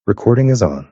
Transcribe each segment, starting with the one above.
Recording is on.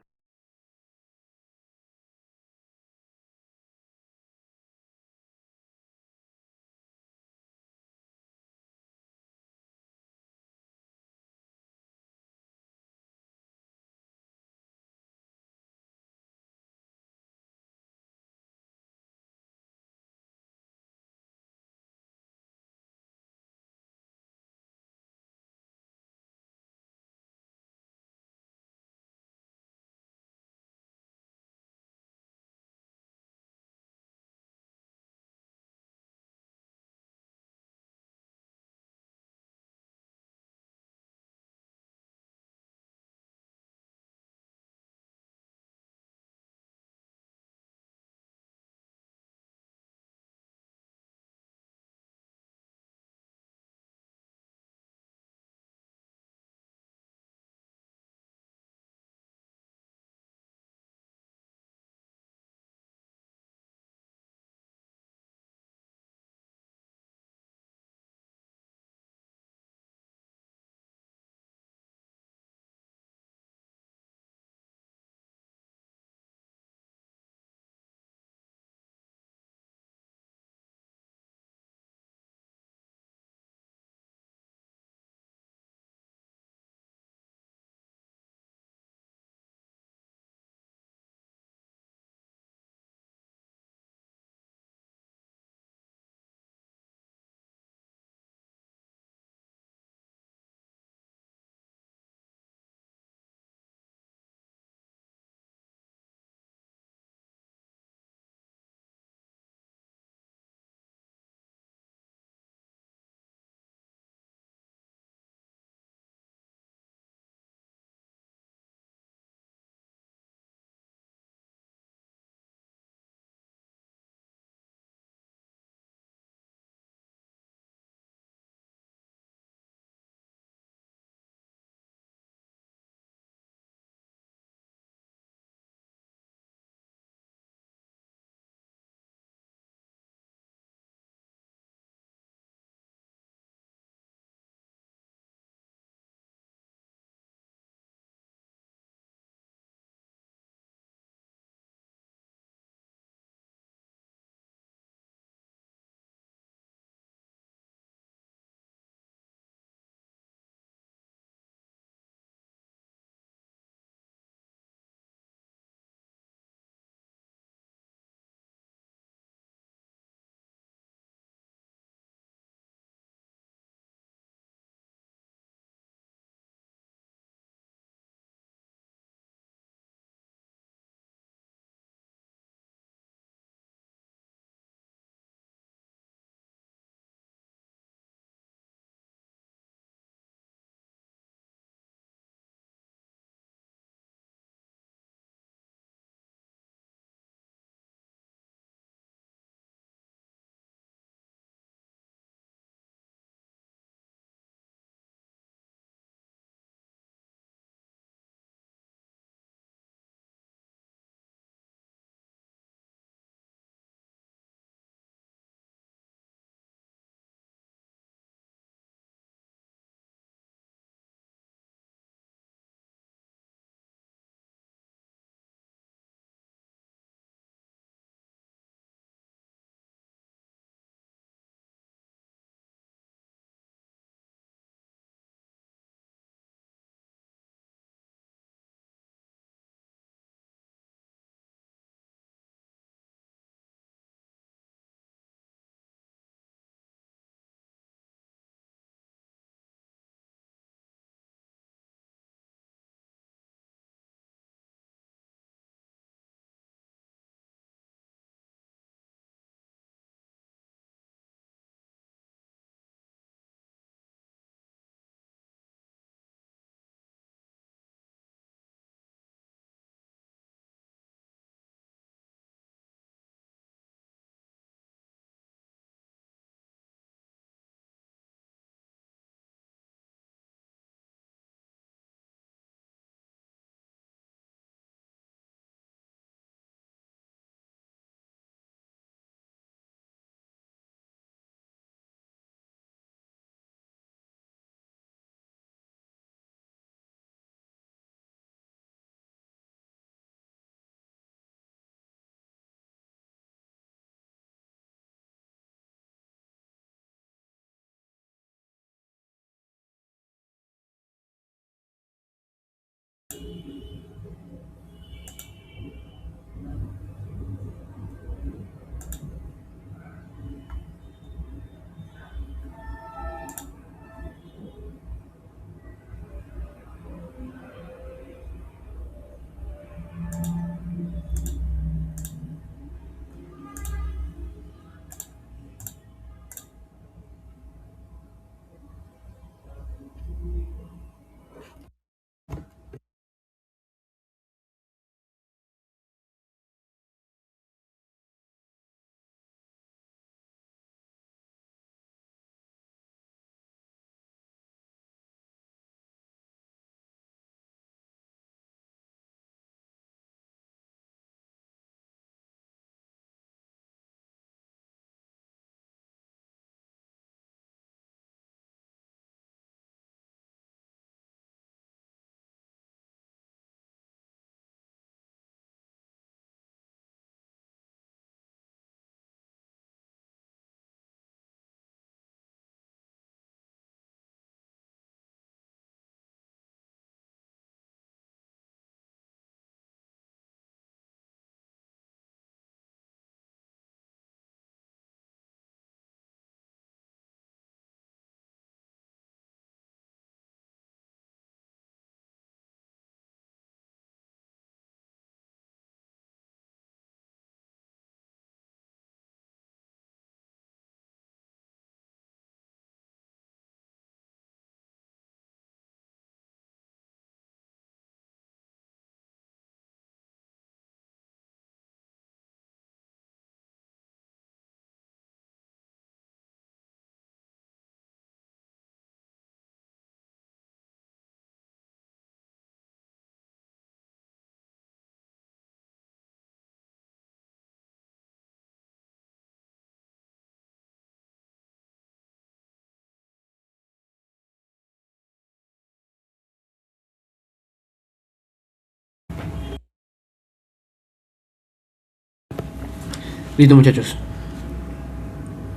Listo, muchachos.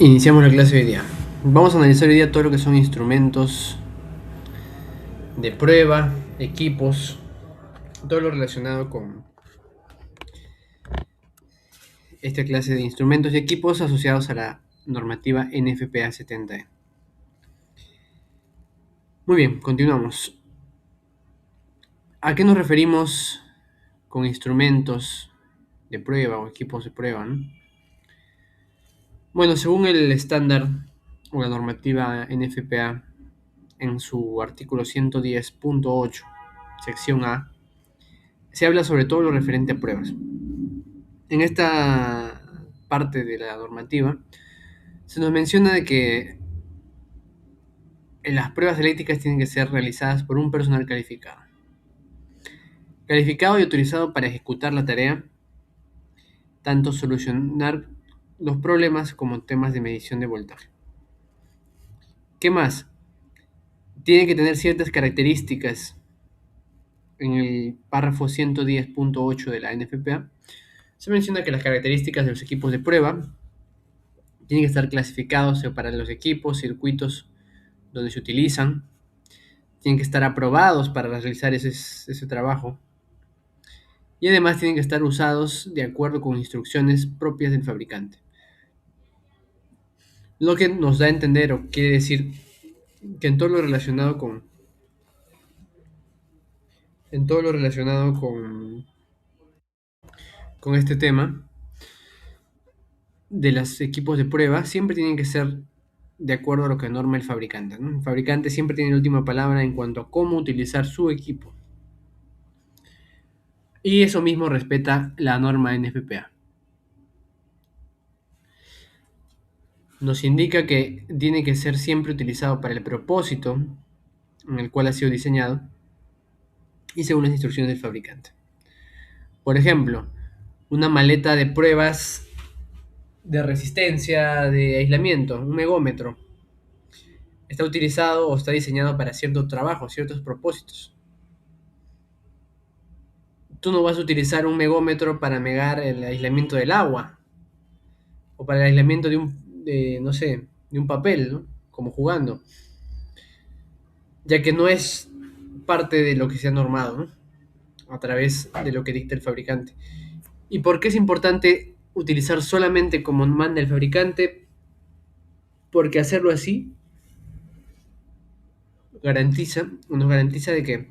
Iniciamos la clase de hoy día. Vamos a analizar hoy día todo lo que son instrumentos de prueba, equipos, todo lo relacionado con esta clase de instrumentos y equipos asociados a la normativa NFPA 70. Muy bien, continuamos. ¿A qué nos referimos con instrumentos de prueba o equipos de prueba, no? Bueno, según el estándar o la normativa NFPA, en su artículo 110.8, sección A, se habla sobre todo lo referente a pruebas. En esta parte de la normativa se nos menciona de que las pruebas eléctricas tienen que ser realizadas por un personal calificado y autorizado para ejecutar la tarea, tanto solucionar los problemas como temas de medición de voltaje. ¿Qué más? Tiene que tener ciertas características. En el párrafo 110.8 de la NFPA se menciona que las características de los equipos de prueba tienen que estar clasificados para los equipos, circuitos donde se utilizan, tienen que estar aprobados para realizar ese trabajo y además tienen que estar usados de acuerdo con instrucciones propias del fabricante. Lo que nos da a entender o quiere decir que en todo lo relacionado con este tema de los equipos de prueba siempre tienen que ser de acuerdo a lo que norma el fabricante, ¿no? El fabricante siempre tiene la última palabra en cuanto a cómo utilizar su equipo. Y eso mismo respeta la norma NFPA. Nos indica que tiene que ser siempre utilizado para el propósito en el cual ha sido diseñado y según las instrucciones del fabricante. Por ejemplo, una maleta de pruebas de resistencia, de aislamiento, un megómetro, está utilizado o está diseñado para cierto trabajo, ciertos propósitos. Tú no vas a utilizar un megómetro para medir el aislamiento del agua o para el aislamiento no sé, de un papel, ¿no? Como jugando, ya que no es parte de lo que se ha normado, ¿no? A través de lo que dicta el fabricante. ¿Y por qué es importante utilizar solamente como manda el fabricante? Porque hacerlo así nos garantiza de que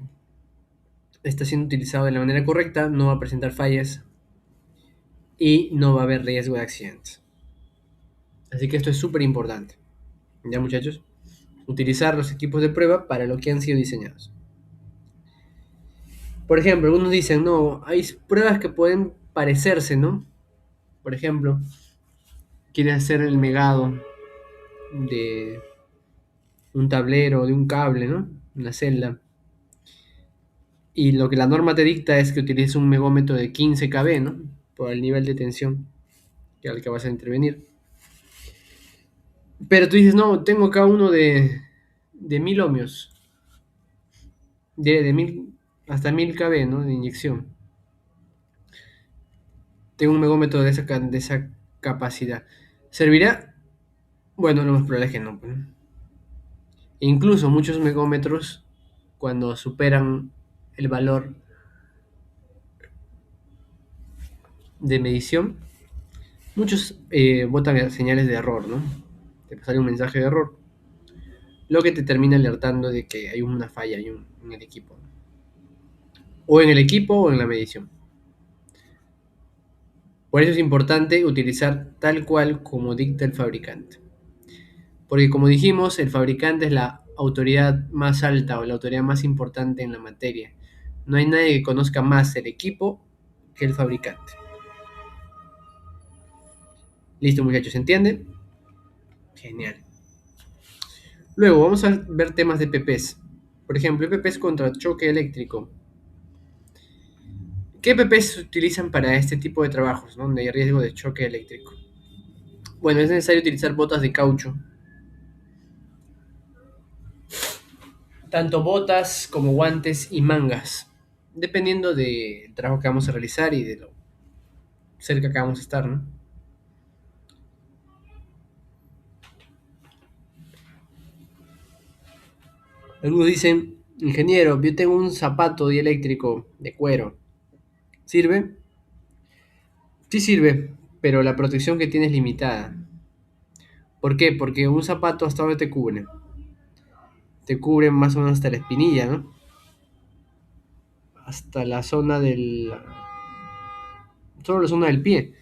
está siendo utilizado de la manera correcta, no va a presentar fallas y no va a haber riesgo de accidentes. Así que esto es súper importante. ¿Ya, muchachos? Utilizar los equipos de prueba para lo que han sido diseñados. Por ejemplo, algunos dicen, no, hay pruebas que pueden parecerse, ¿no? Por ejemplo, quieres hacer el megado de un tablero, de un cable, ¿no? Una celda. Y lo que la norma te dicta es que utilices un megómetro de 15 kV, ¿no? Por el nivel de tensión al que vas a intervenir. Pero tú dices, no, tengo acá uno de 1000 ohmios, de 1000 hasta 1000 kV, ¿no? De inyección. Tengo un megómetro de esa capacidad. ¿Servirá? Bueno, lo más probable es que no, pues, ¿no? Incluso muchos megómetros, cuando superan el valor de medición, muchos botan señales de error, ¿no? Te sale un mensaje de error, lo que te termina alertando de que hay una falla en el equipo, ¿no? O en el equipo o en la medición. Por eso es importante utilizar tal cual como dicta el fabricante. Porque como dijimos, el fabricante es la autoridad más alta o la autoridad más importante en la materia. No hay nadie que conozca más el equipo que el fabricante. Listo, muchachos, ¿se entiende? Genial. Luego vamos a ver temas de PPs. Por ejemplo, PPs contra choque eléctrico. ¿Qué PPs se utilizan para este tipo de trabajos, ¿no? Donde hay riesgo de choque eléctrico? Bueno, es necesario utilizar botas de caucho. Tanto botas como guantes y mangas. Dependiendo del trabajo que vamos a realizar y de lo cerca que vamos a estar, ¿no? Algunos dicen, ingeniero, yo tengo un zapato dieléctrico de cuero. ¿Sirve? Sí sirve, pero la protección que tiene es limitada. ¿Por qué? Porque un zapato hasta donde te cubre. Te cubre más o menos hasta la espinilla, ¿no? Hasta la zona del... Solo la zona del pie.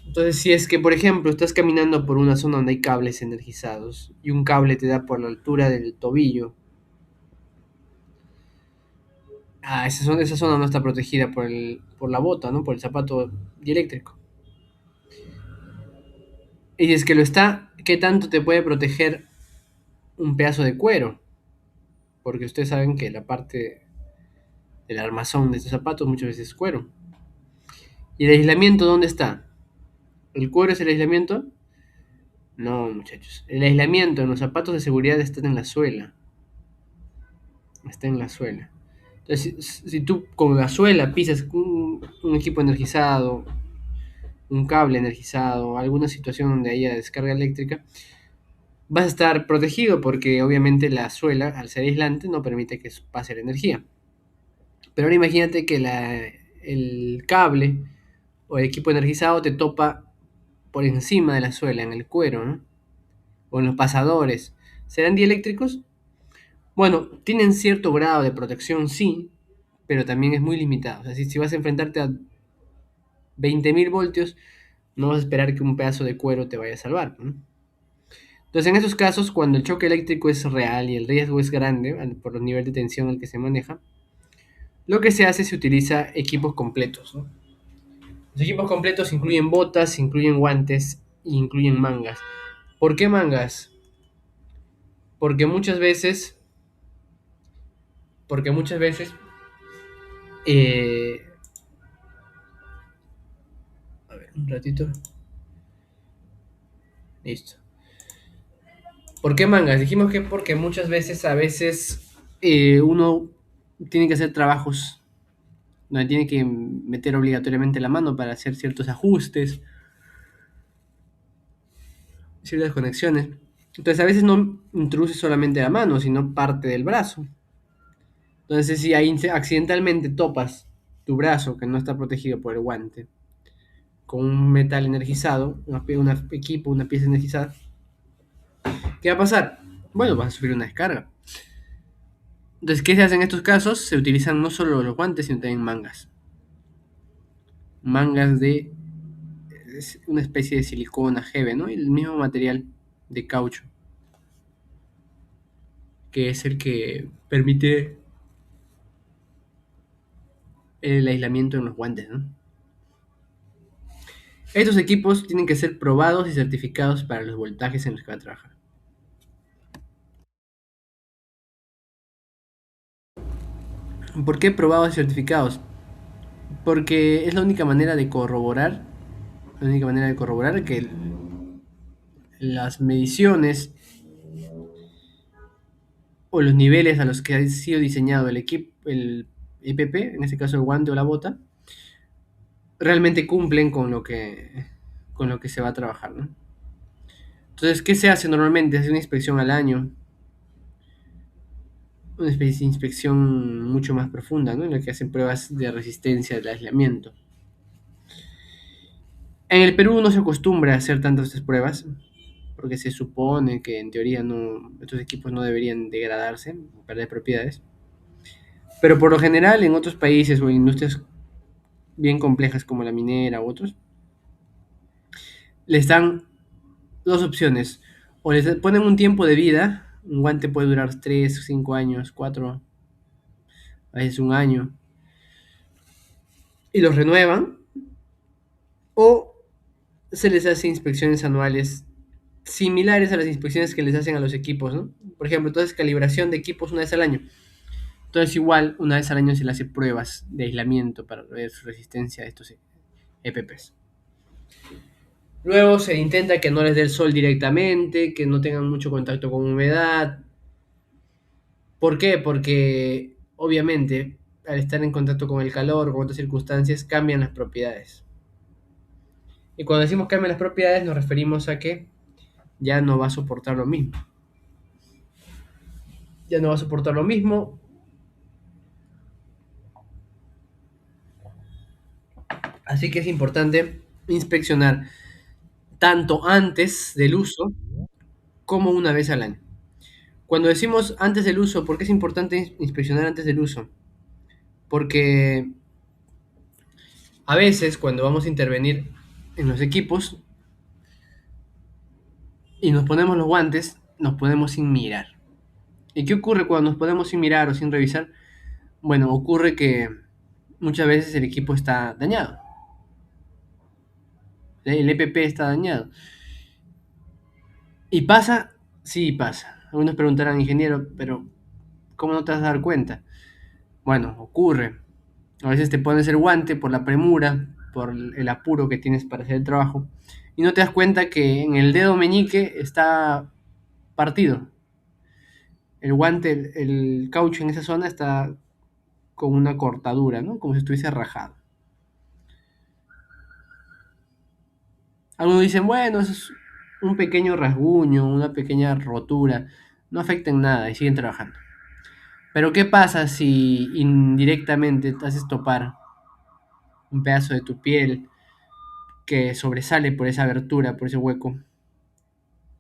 Entonces, si es que, por ejemplo, estás caminando por una zona donde hay cables energizados y un cable te da por la altura del tobillo, esa zona no está protegida por la bota, ¿no? Por el zapato dieléctrico. Y si es que lo está, ¿qué tanto te puede proteger un pedazo de cuero? Porque ustedes saben que la parte del armazón de estos zapatos muchas veces es cuero. ¿Y el aislamiento dónde está? ¿El cuero es el aislamiento? No, muchachos. El aislamiento en los zapatos de seguridad está en la suela. Está en la suela. Entonces, si tú con la suela pisas un equipo energizado, un cable energizado, alguna situación donde haya descarga eléctrica, vas a estar protegido porque obviamente la suela, al ser aislante, no permite que pase la energía. Pero ahora imagínate que el cable o el equipo energizado te topa por encima de la suela, en el cuero, ¿no? O en los pasadores. ¿Serán dieléctricos? Bueno, tienen cierto grado de protección, sí, pero también es muy limitado. O sea, si vas a enfrentarte a 20.000 voltios, no vas a esperar que un pedazo de cuero te vaya a salvar, ¿no? Entonces, en esos casos, cuando el choque eléctrico es real y el riesgo es grande por el nivel de tensión al que se maneja, lo que se hace es se utiliza equipos completos, ¿no? Los equipos completos incluyen botas, incluyen guantes e incluyen mangas. ¿Por qué mangas? Porque muchas veces, porque muchas veces, eh, a ver, un ratito, listo. ¿Por qué mangas? Dijimos que porque muchas veces, a veces, uno tiene que hacer trabajos donde tiene que meter obligatoriamente la mano para hacer ciertos ajustes, ciertas conexiones. Entonces a veces no introduce solamente la mano, sino parte del brazo. Entonces si ahí accidentalmente topas tu brazo que no está protegido por el guante con un metal energizado, equipo, una pieza energizada, ¿qué va a pasar? Bueno, vas a sufrir una descarga. Entonces, ¿qué se hace en estos casos? Se utilizan no solo los guantes, sino también mangas. Mangas de una especie de silicona heavy, ¿no? El mismo material de caucho, que es el que permite el aislamiento en los guantes, ¿no? Estos equipos tienen que ser probados y certificados para los voltajes en los que va a trabajar. ¿Por qué probados y certificados? Porque es la única manera de corroborar que las mediciones o los niveles a los que ha sido diseñado el equipo, el EPP, en este caso el guante o la bota, realmente cumplen con lo que se va a trabajar, ¿no? Entonces, ¿qué se hace normalmente? Se hace una inspección al año, una especie de inspección mucho más profunda, ¿no? En la que hacen pruebas de resistencia del aislamiento. En el Perú no se acostumbra a hacer tantas estas pruebas, porque se supone que en teoría estos equipos no deberían degradarse, perder propiedades. Pero por lo general en otros países o en industrias bien complejas como la minera u otros, les dan dos opciones. O les ponen un tiempo de vida, un guante puede durar 3, 5 años, 4, a veces un año, y los renuevan, o se les hace inspecciones anuales similares a las inspecciones que les hacen a los equipos, ¿no? Por ejemplo, entonces calibración de equipos una vez al año. Entonces igual una vez al año se le hace pruebas de aislamiento para ver su resistencia a estos EPPs. Luego se intenta que no les dé el sol directamente, que no tengan mucho contacto con humedad. ¿Por qué? Porque obviamente al estar en contacto con el calor, con otras circunstancias, cambian las propiedades. Y cuando decimos cambian las propiedades nos referimos a que ya no va a soportar lo mismo. ya no va a soportar lo mismo. Así que es importante inspeccionar tanto antes del uso como una vez al año. Cuando decimos antes del uso, ¿por qué es importante inspeccionar antes del uso? Porque a veces cuando vamos a intervenir en los equipos y nos ponemos los guantes, nos ponemos sin mirar. ¿Y qué ocurre cuando nos ponemos sin mirar o sin revisar? Bueno, ocurre que muchas veces el equipo está dañado. El EPP está dañado. ¿Y pasa? Sí, pasa. Algunos preguntarán, ingeniero, pero ¿cómo no te vas a dar cuenta? Bueno, ocurre. A veces te pones el guante por la premura, por el apuro que tienes para hacer el trabajo, y no te das cuenta que en el dedo meñique está partido. El guante, el caucho en esa zona está con una cortadura, ¿no? Como si estuviese rajado. Algunos dicen, bueno, eso es un pequeño rasguño, una pequeña rotura, no afecta en nada y siguen trabajando. Pero ¿qué pasa si indirectamente te haces topar un pedazo de tu piel que sobresale por esa abertura, por ese hueco,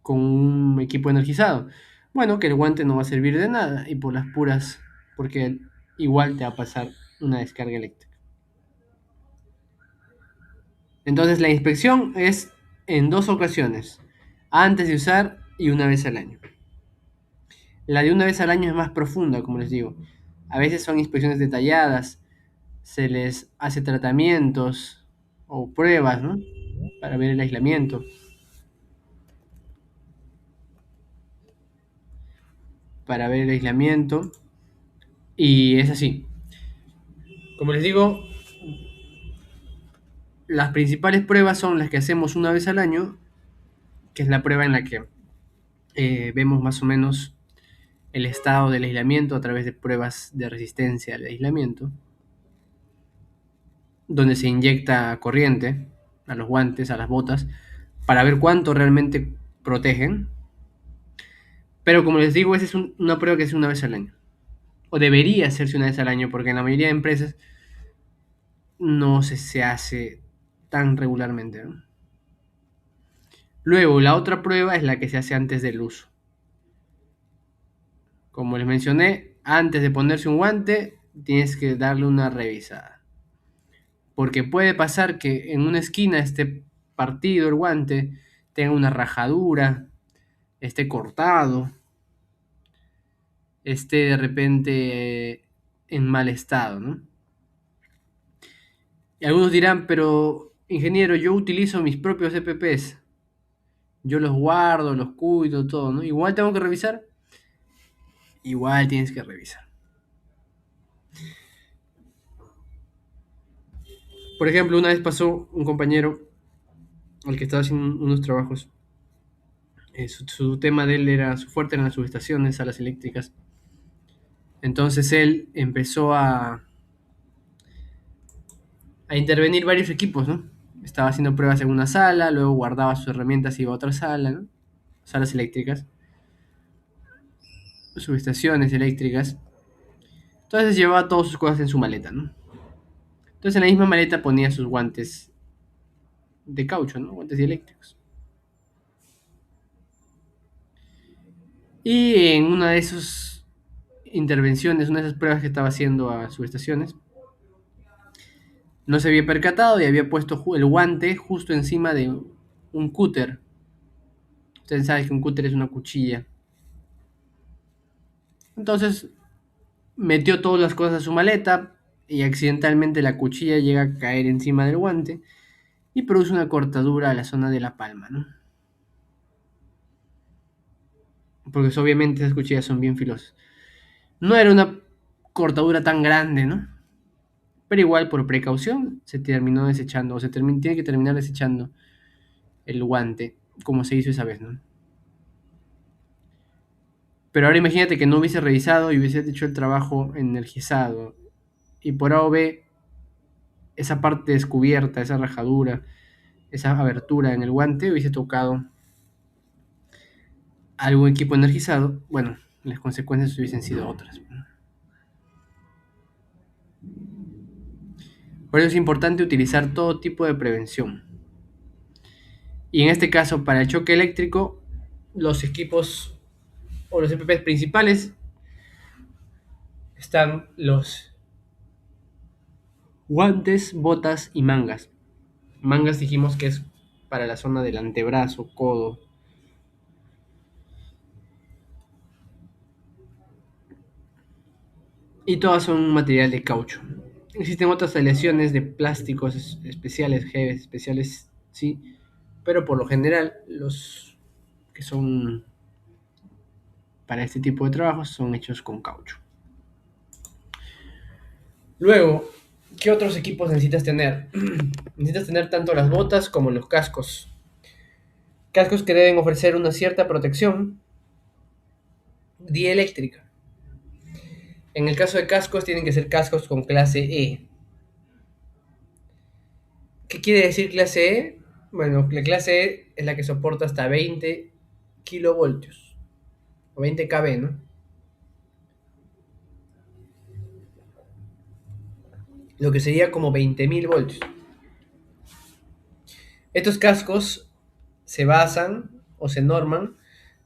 con un equipo energizado? Bueno, que el guante no va a servir de nada y por las puras, porque igual te va a pasar una descarga eléctrica. Entonces la inspección es en dos ocasiones, antes de usar y una vez al año. La de una vez al año es más profunda, como les digo. A veces son inspecciones detalladas, se les hace tratamientos o pruebas, ¿no? Para ver el aislamiento, para ver el aislamiento, y es así. Como les digo, las principales pruebas son las que hacemos una vez al año, que es la prueba en la que vemos más o menos el estado del aislamiento a través de pruebas de resistencia al aislamiento, donde se inyecta corriente a los guantes, a las botas, para ver cuánto realmente protegen. Pero como les digo, esa es una prueba que se hace una vez al año. O debería hacerse una vez al año, porque en la mayoría de empresas no se hace tan regularmente, ¿no? Luego, la otra prueba es la que se hace antes del uso. Como les mencioné, antes de ponerse un guante, tienes que darle una revisada. Porque puede pasar que en una esquina esté partido el guante, tenga una rajadura, esté cortado, esté de repente en mal estado, ¿no? Y algunos dirán, pero ingeniero, yo utilizo mis propios EPPs, yo los guardo, los cuido, todo, ¿no? Igual tengo que revisar, igual tienes que revisar. Por ejemplo, una vez pasó un compañero al que estaba haciendo unos trabajos. Su tema de él era, su fuerte eran las subestaciones, salas eléctricas. Entonces él empezó a intervenir varios equipos, ¿no? Estaba haciendo pruebas en una sala, luego guardaba sus herramientas y iba a otra sala, ¿no? Salas eléctricas, subestaciones eléctricas. Entonces llevaba todas sus cosas en su maleta, ¿no? Entonces en la misma maleta ponía sus guantes de caucho, ¿no? Guantes eléctricos. Y en una de esas intervenciones, una de esas pruebas que estaba haciendo a subestaciones, no se había percatado y había puesto el guante justo encima de un cúter. Ustedes saben que un cúter es una cuchilla. Entonces metió todas las cosas a su maleta y accidentalmente la cuchilla llega a caer encima del guante y produce una cortadura a la zona de la palma, ¿no? Porque obviamente esas cuchillas son bien filosas. No era una cortadura tan grande, ¿no? Pero igual por precaución se terminó desechando, o tiene que terminar desechando el guante, como se hizo esa vez, ¿no? Pero ahora imagínate que no hubiese revisado y hubiese hecho el trabajo energizado. Y por A o B, esa parte descubierta, esa rajadura, esa abertura en el guante hubiese tocado algún equipo energizado. Bueno, las consecuencias hubiesen sido otras. Por eso es importante utilizar todo tipo de prevención. Y en este caso, para el choque eléctrico, los equipos o los EPPs principales están los guantes, botas y mangas. Mangas dijimos que es para la zona del antebrazo, codo. Y todas son un material de caucho. Existen otras aleaciones de plásticos especiales, geles especiales, sí, pero por lo general los que son para este tipo de trabajos son hechos con caucho. Luego, ¿qué otros equipos necesitas tener? Necesitas tener tanto las botas como los cascos. Cascos que deben ofrecer una cierta protección dieléctrica. En el caso de cascos, tienen que ser cascos con clase E. ¿Qué quiere decir clase E? Bueno, la clase E es la que soporta hasta 20 kilovoltios o 20 kV, ¿no? Lo que sería como 20.000 voltios. Estos cascos se basan o se norman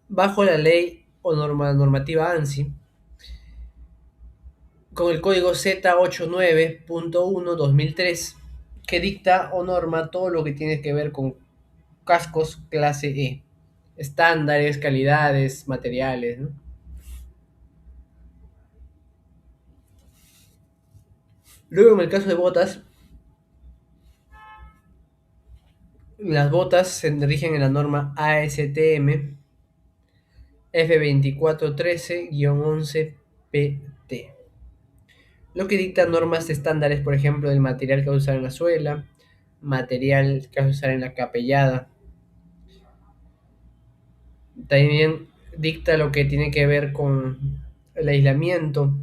bajo la ley o normativa ANSI con el código Z89.1/2003 que dicta o norma todo lo que tiene que ver con cascos clase E, estándares, calidades, materiales, ¿no? Luego en el caso de botas, las botas se rigen en la norma ASTM F2413-11PT, lo que dicta normas estándares, por ejemplo, del material que vas a usar en la suela, material que vas a usar en la capellada. También dicta lo que tiene que ver con el aislamiento,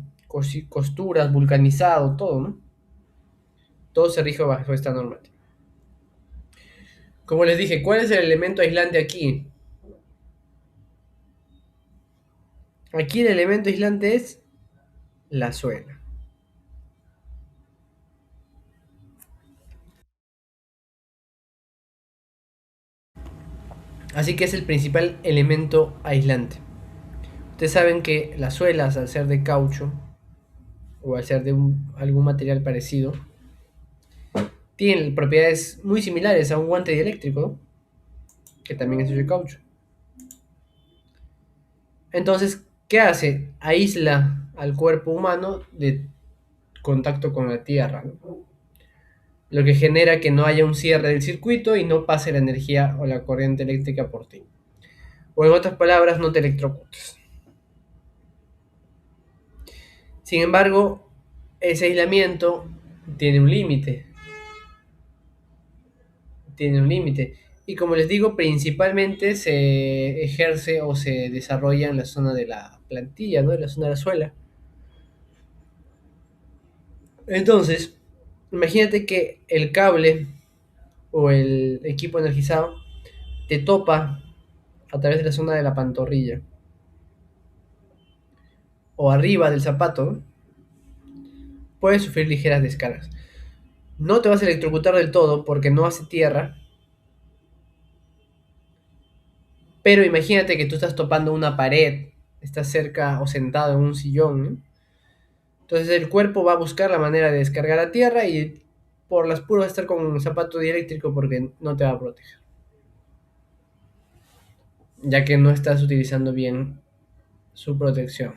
costuras, vulcanizado, todo, ¿no? Todo se rige bajo esta normativa. Como les dije, ¿cuál es el elemento aislante aquí? Aquí el elemento aislante es la suela. Así que es el principal elemento aislante. Ustedes saben que las suelas, al ser de caucho o al ser de algún material parecido, tienen propiedades muy similares a un guante dieléctrico, ¿no? Que también es de caucho. Entonces, ¿qué hace? Aísla al cuerpo humano de contacto con la tierra, ¿no? Lo que genera que no haya un cierre del circuito y no pase la energía o la corriente eléctrica por ti. O en otras palabras, no te electrocutes. Sin embargo, ese aislamiento tiene un límite. Tiene un límite. Y como les digo, principalmente se ejerce o se desarrolla en la zona de la plantilla, ¿no? En la zona de la suela. Entonces, imagínate que el cable o el equipo energizado te topa a través de la zona de la pantorrilla o arriba del zapato, ¿no? Puedes sufrir ligeras descargas. No te vas a electrocutar del todo porque no hace tierra, pero imagínate que tú estás topando una pared, estás cerca o sentado en un sillón, ¿no? Entonces el cuerpo va a buscar la manera de descargar a tierra y por las puras va a estar con un zapato dieléctrico porque no te va a proteger, ya que no estás utilizando bien su protección.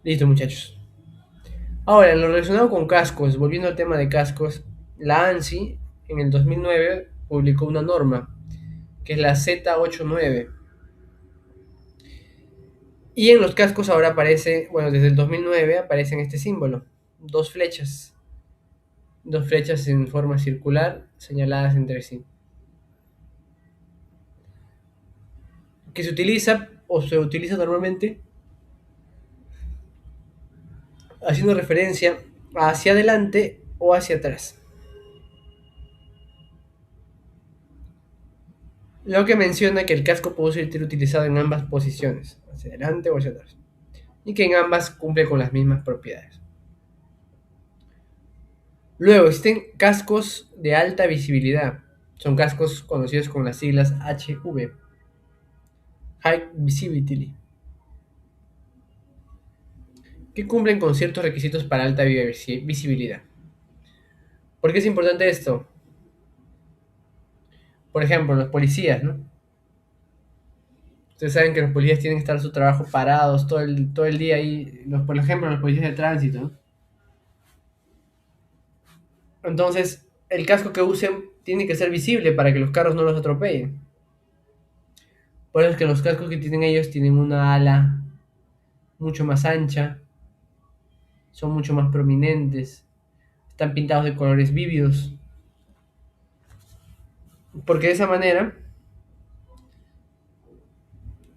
Listo, muchachos. Ahora, en lo relacionado con cascos, volviendo al tema de cascos, la ANSI en el 2009 publicó una norma, que es la Z89. Y en los cascos ahora aparece, bueno, desde el 2009 aparecen este símbolo, dos flechas en forma circular señaladas entre sí, que se utiliza o se utiliza normalmente haciendo referencia hacia adelante o hacia atrás. lo que menciona que el casco puede ser utilizado en ambas posiciones, hacia adelante o hacia atrás, y que en ambas cumple con las mismas propiedades. Luego existen cascos de alta visibilidad. Son cascos conocidos con las siglas HV, High Visibility, que cumplen con ciertos requisitos para alta visibilidad. ¿Por qué es importante esto? Por ejemplo, los policías, ¿no? Ustedes saben que los policías tienen que estar en su trabajo parados todo el día ahí, por ejemplo, los policías de tránsito, ¿no? Entonces, el casco que usen tiene que ser visible para que los carros no los atropellen. Por eso es que los cascos que tienen ellos tienen una ala mucho más ancha, son mucho más prominentes, están pintados de colores vívidos, porque de esa manera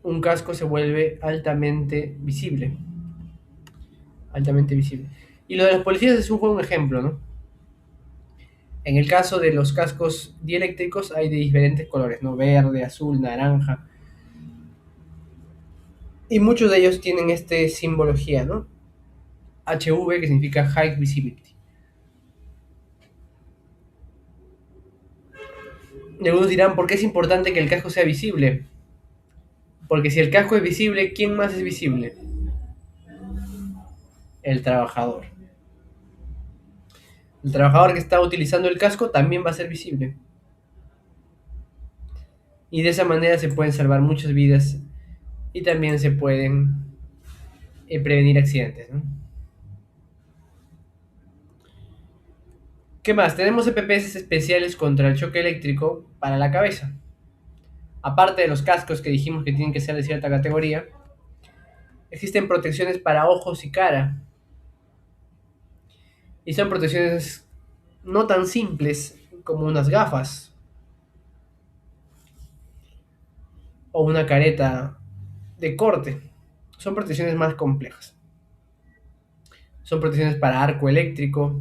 un casco se vuelve altamente visible, altamente visible. Y lo de los policías es un buen ejemplo, ¿no? En el caso de los cascos dieléctricos hay de diferentes colores, ¿no? Verde, azul, naranja. Y muchos de ellos tienen este simbología, ¿no? HV, que significa High Visibility. Y algunos dirán, ¿por qué es importante que el casco sea visible? Porque si el casco es visible, ¿quién más es visible? El trabajador. El trabajador que está utilizando el casco también va a ser visible. Y de esa manera se pueden salvar muchas vidas y también se pueden prevenir accidentes, ¿no? ¿Qué más? Tenemos EPPs especiales contra el choque eléctrico para la cabeza. Aparte de los cascos que dijimos que tienen que ser de cierta categoría, existen protecciones para ojos y cara. Y son protecciones no tan simples como unas gafas o una careta de corte. Son protecciones más complejas. Son protecciones para arco eléctrico,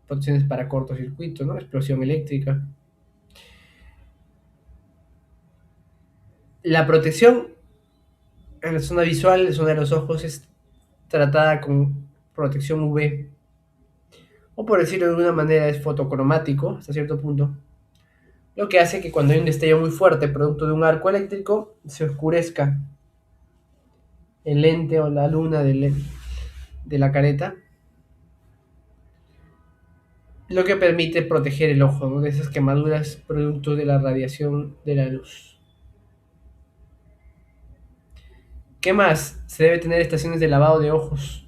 protecciones para cortocircuito, ¿no? Explosión eléctrica. La protección en la zona visual, en la zona de los ojos, es tratada con protección UV. O por decirlo de alguna manera, es fotocromático hasta cierto punto. Lo que hace que cuando hay un destello muy fuerte producto de un arco eléctrico, se oscurezca el lente o la luna de la careta, lo que permite proteger el ojo, ¿no? De esas quemaduras producto de la radiación de la luz. ¿Qué más? Se debe tener estaciones de lavado de ojos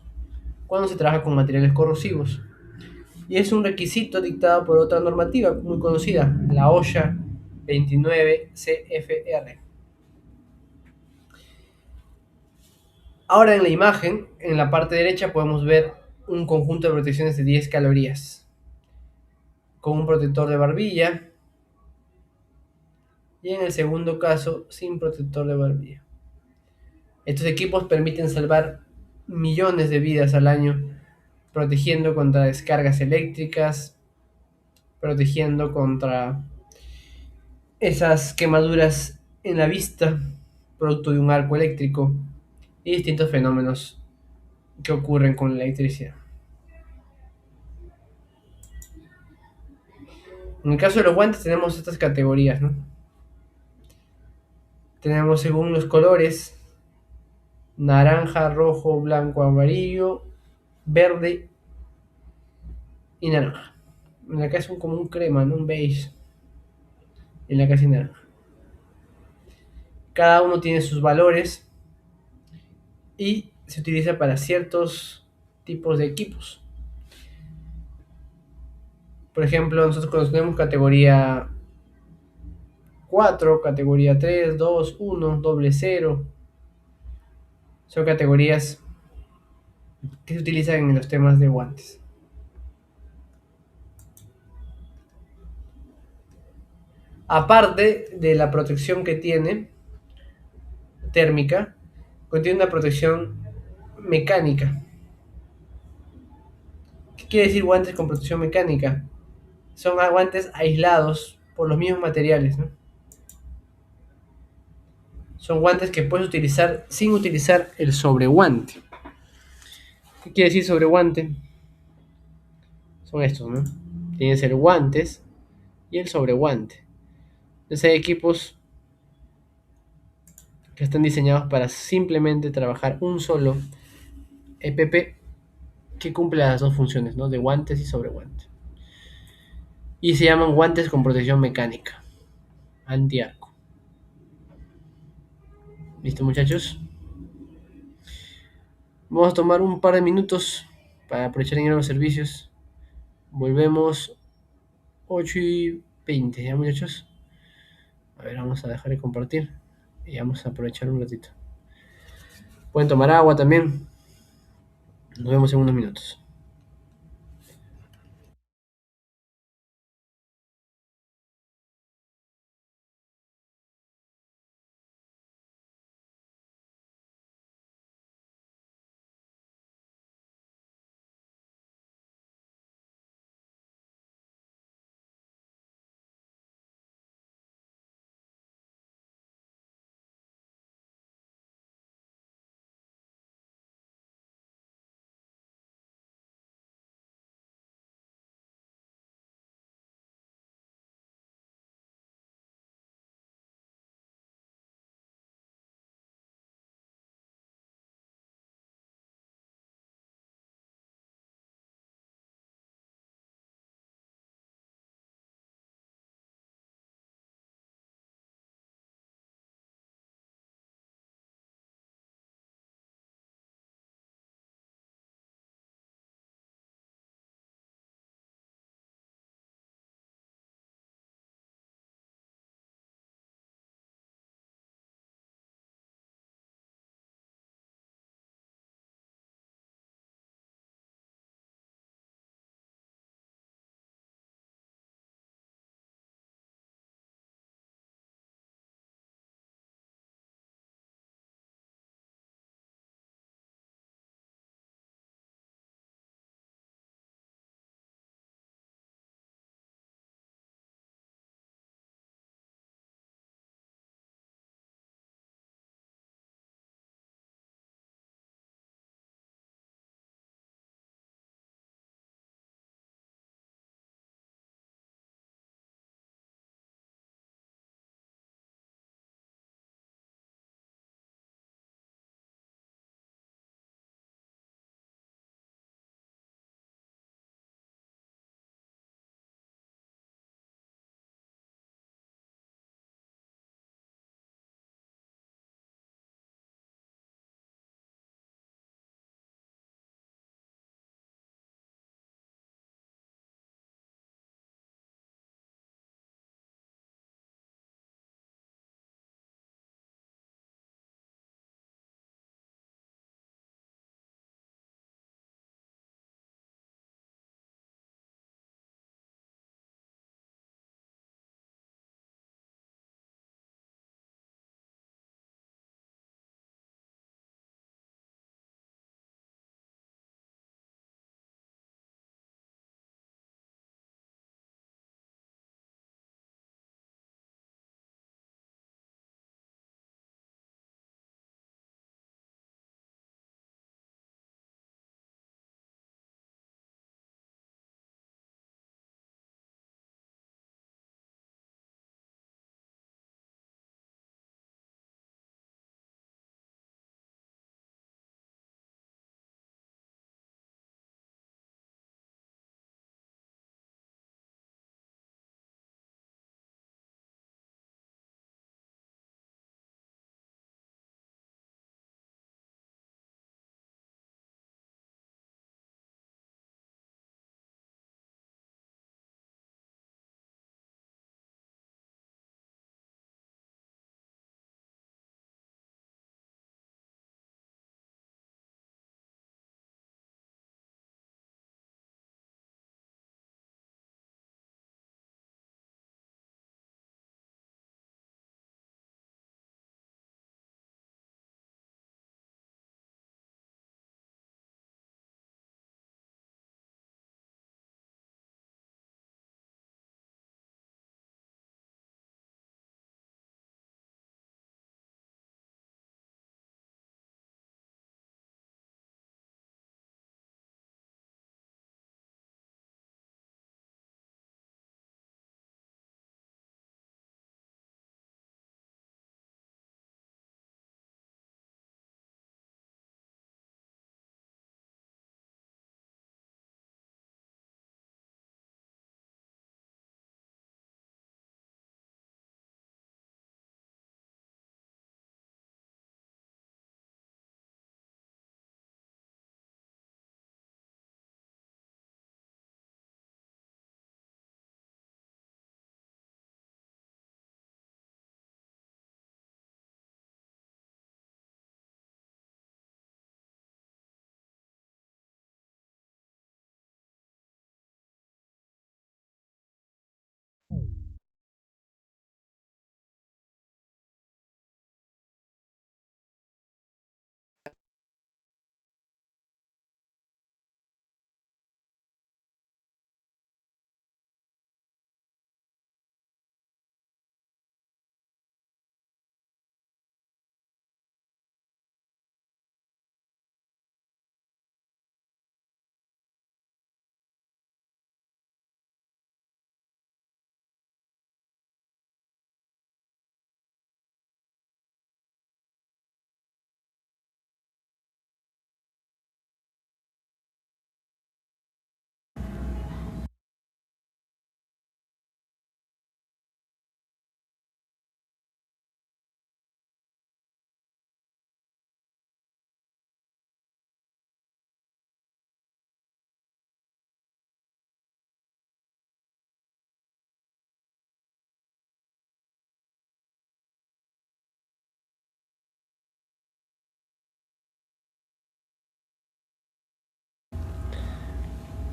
cuando se trabaja con materiales corrosivos. Y es un requisito dictado por otra normativa muy conocida, la OSHA 29 CFR. Ahora en la imagen, en la parte derecha podemos ver un conjunto de protecciones de 10 calorías, con un protector de barbilla, y en el segundo caso sin protector de barbilla. Estos equipos permiten salvar millones de vidas al año, protegiendo contra descargas eléctricas, protegiendo contra esas quemaduras en la vista, producto de un arco eléctrico, y distintos fenómenos que ocurren con la electricidad. En el caso de los guantes tenemos estas categorías, ¿no? Tenemos según los colores: naranja, rojo, blanco, amarillo, verde y naranja. En la es como un crema, ¿no? Un beige. En la casi naranja. Cada uno tiene sus valores y se utiliza para ciertos tipos de equipos. Por ejemplo, nosotros cuando tenemos categoría 4, categoría 3, 2, 1, doble 0, son categorías que se utilizan en los temas de guantes. Aparte de la protección que tiene, térmica, contiene una protección mecánica. ¿Qué quiere decir guantes con protección mecánica? Son guantes aislados por los mismos materiales, ¿no? Son guantes que puedes utilizar sin utilizar el sobreguante. ¿Qué quiere decir sobreguante? Son estos, ¿no? Tienes el guantes y el sobreguante. Entonces hay equipos que están diseñados para simplemente trabajar un solo EPP que cumple las dos funciones, ¿no? De guantes y sobreguante. Y se llaman guantes con protección mecánica, antiarco. ¿Listo, muchachos? Vamos a tomar un par de minutos para aprovechar en ir a los servicios. Volvemos 8:20, ¿ya, muchachos? A ver, vamos a dejar de compartir y vamos a aprovechar un ratito. Pueden tomar agua también. Nos vemos en unos minutos.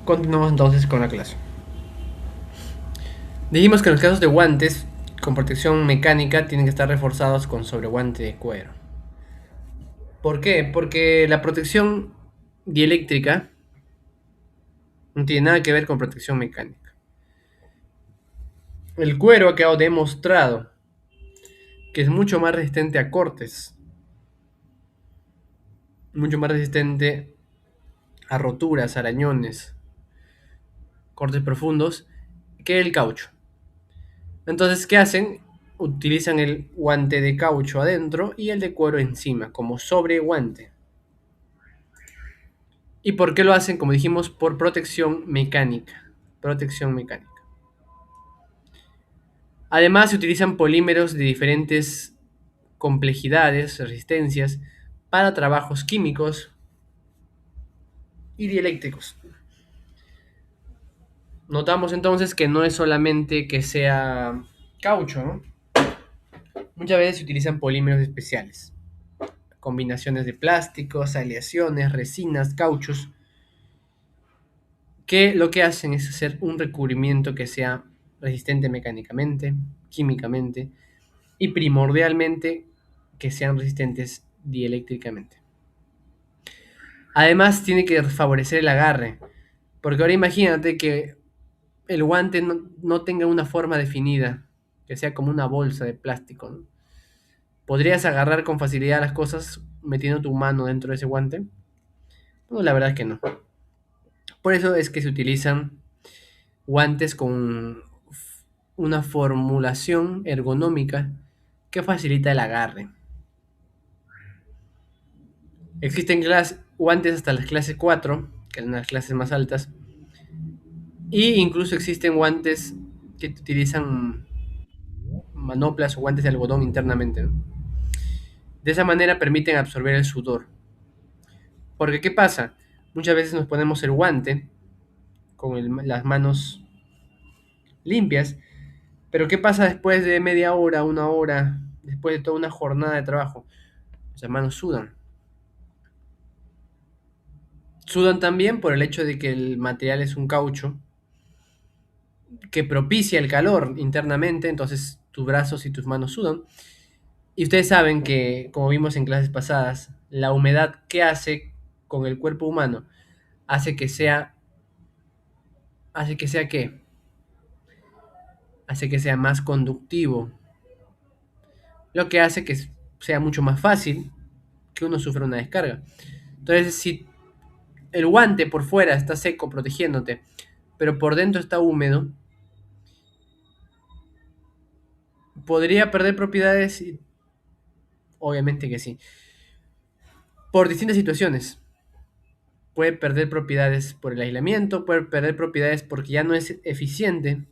Continuamos entonces con la clase. Dijimos que en los casos de guantes con protección mecánica tienen que estar reforzados con sobreguante de cuero. ¿Por qué? Porque la protección dieléctrica no tiene nada que ver con protección mecánica. El cuero ha quedado demostrado que es mucho más resistente a cortes, mucho más resistente a roturas, arañones, cortes profundos que el caucho. Entonces, ¿qué hacen? Utilizan el guante de caucho adentro y el de cuero encima, como sobreguante. ¿Y por qué lo hacen? Como dijimos, por protección mecánica. Protección mecánica. Además, se utilizan polímeros de diferentes complejidades, resistencias, para trabajos químicos y dieléctricos. Notamos entonces que no es solamente que sea caucho, ¿no? Muchas veces se utilizan polímeros especiales, combinaciones de plásticos, aleaciones, resinas, cauchos, que lo que hacen es hacer un recubrimiento que sea resistente mecánicamente, químicamente y primordialmente que sean resistentes dieléctricamente. Además tiene que favorecer el agarre, porque ahora imagínate que el guante no tenga una forma definida, que sea como una bolsa de plástico, ¿no? ¿Podrías agarrar con facilidad las cosas metiendo tu mano dentro de ese guante? No, la verdad es que no. Por eso es que se utilizan guantes con una formulación ergonómica que facilita el agarre. Existen guantes hasta las clases 4, que son las clases más altas, y incluso existen guantes que utilizan manoplas o guantes de algodón internamente, ¿no? De esa manera permiten absorber el sudor. Porque ¿qué pasa? Muchas veces nos ponemos el guante con las manos limpias, pero ¿qué pasa después de media hora, una hora, después de toda una jornada de trabajo? Las manos sudan. Sudan también por el hecho de que el material es un caucho que propicia el calor internamente, entonces tus brazos y tus manos sudan. Y ustedes saben que, como vimos en clases pasadas, la humedad que hace con el cuerpo humano hace que sea, hace que sea ¿qué? Hace que sea más conductivo, lo que hace que sea mucho más fácil que uno sufra una descarga. Entonces, si el guante por fuera está seco protegiéndote, pero por dentro está húmedo, podría perder propiedades, y obviamente que sí, por distintas situaciones. Puede perder propiedades por el aislamiento, puede perder propiedades porque ya no es eficiente,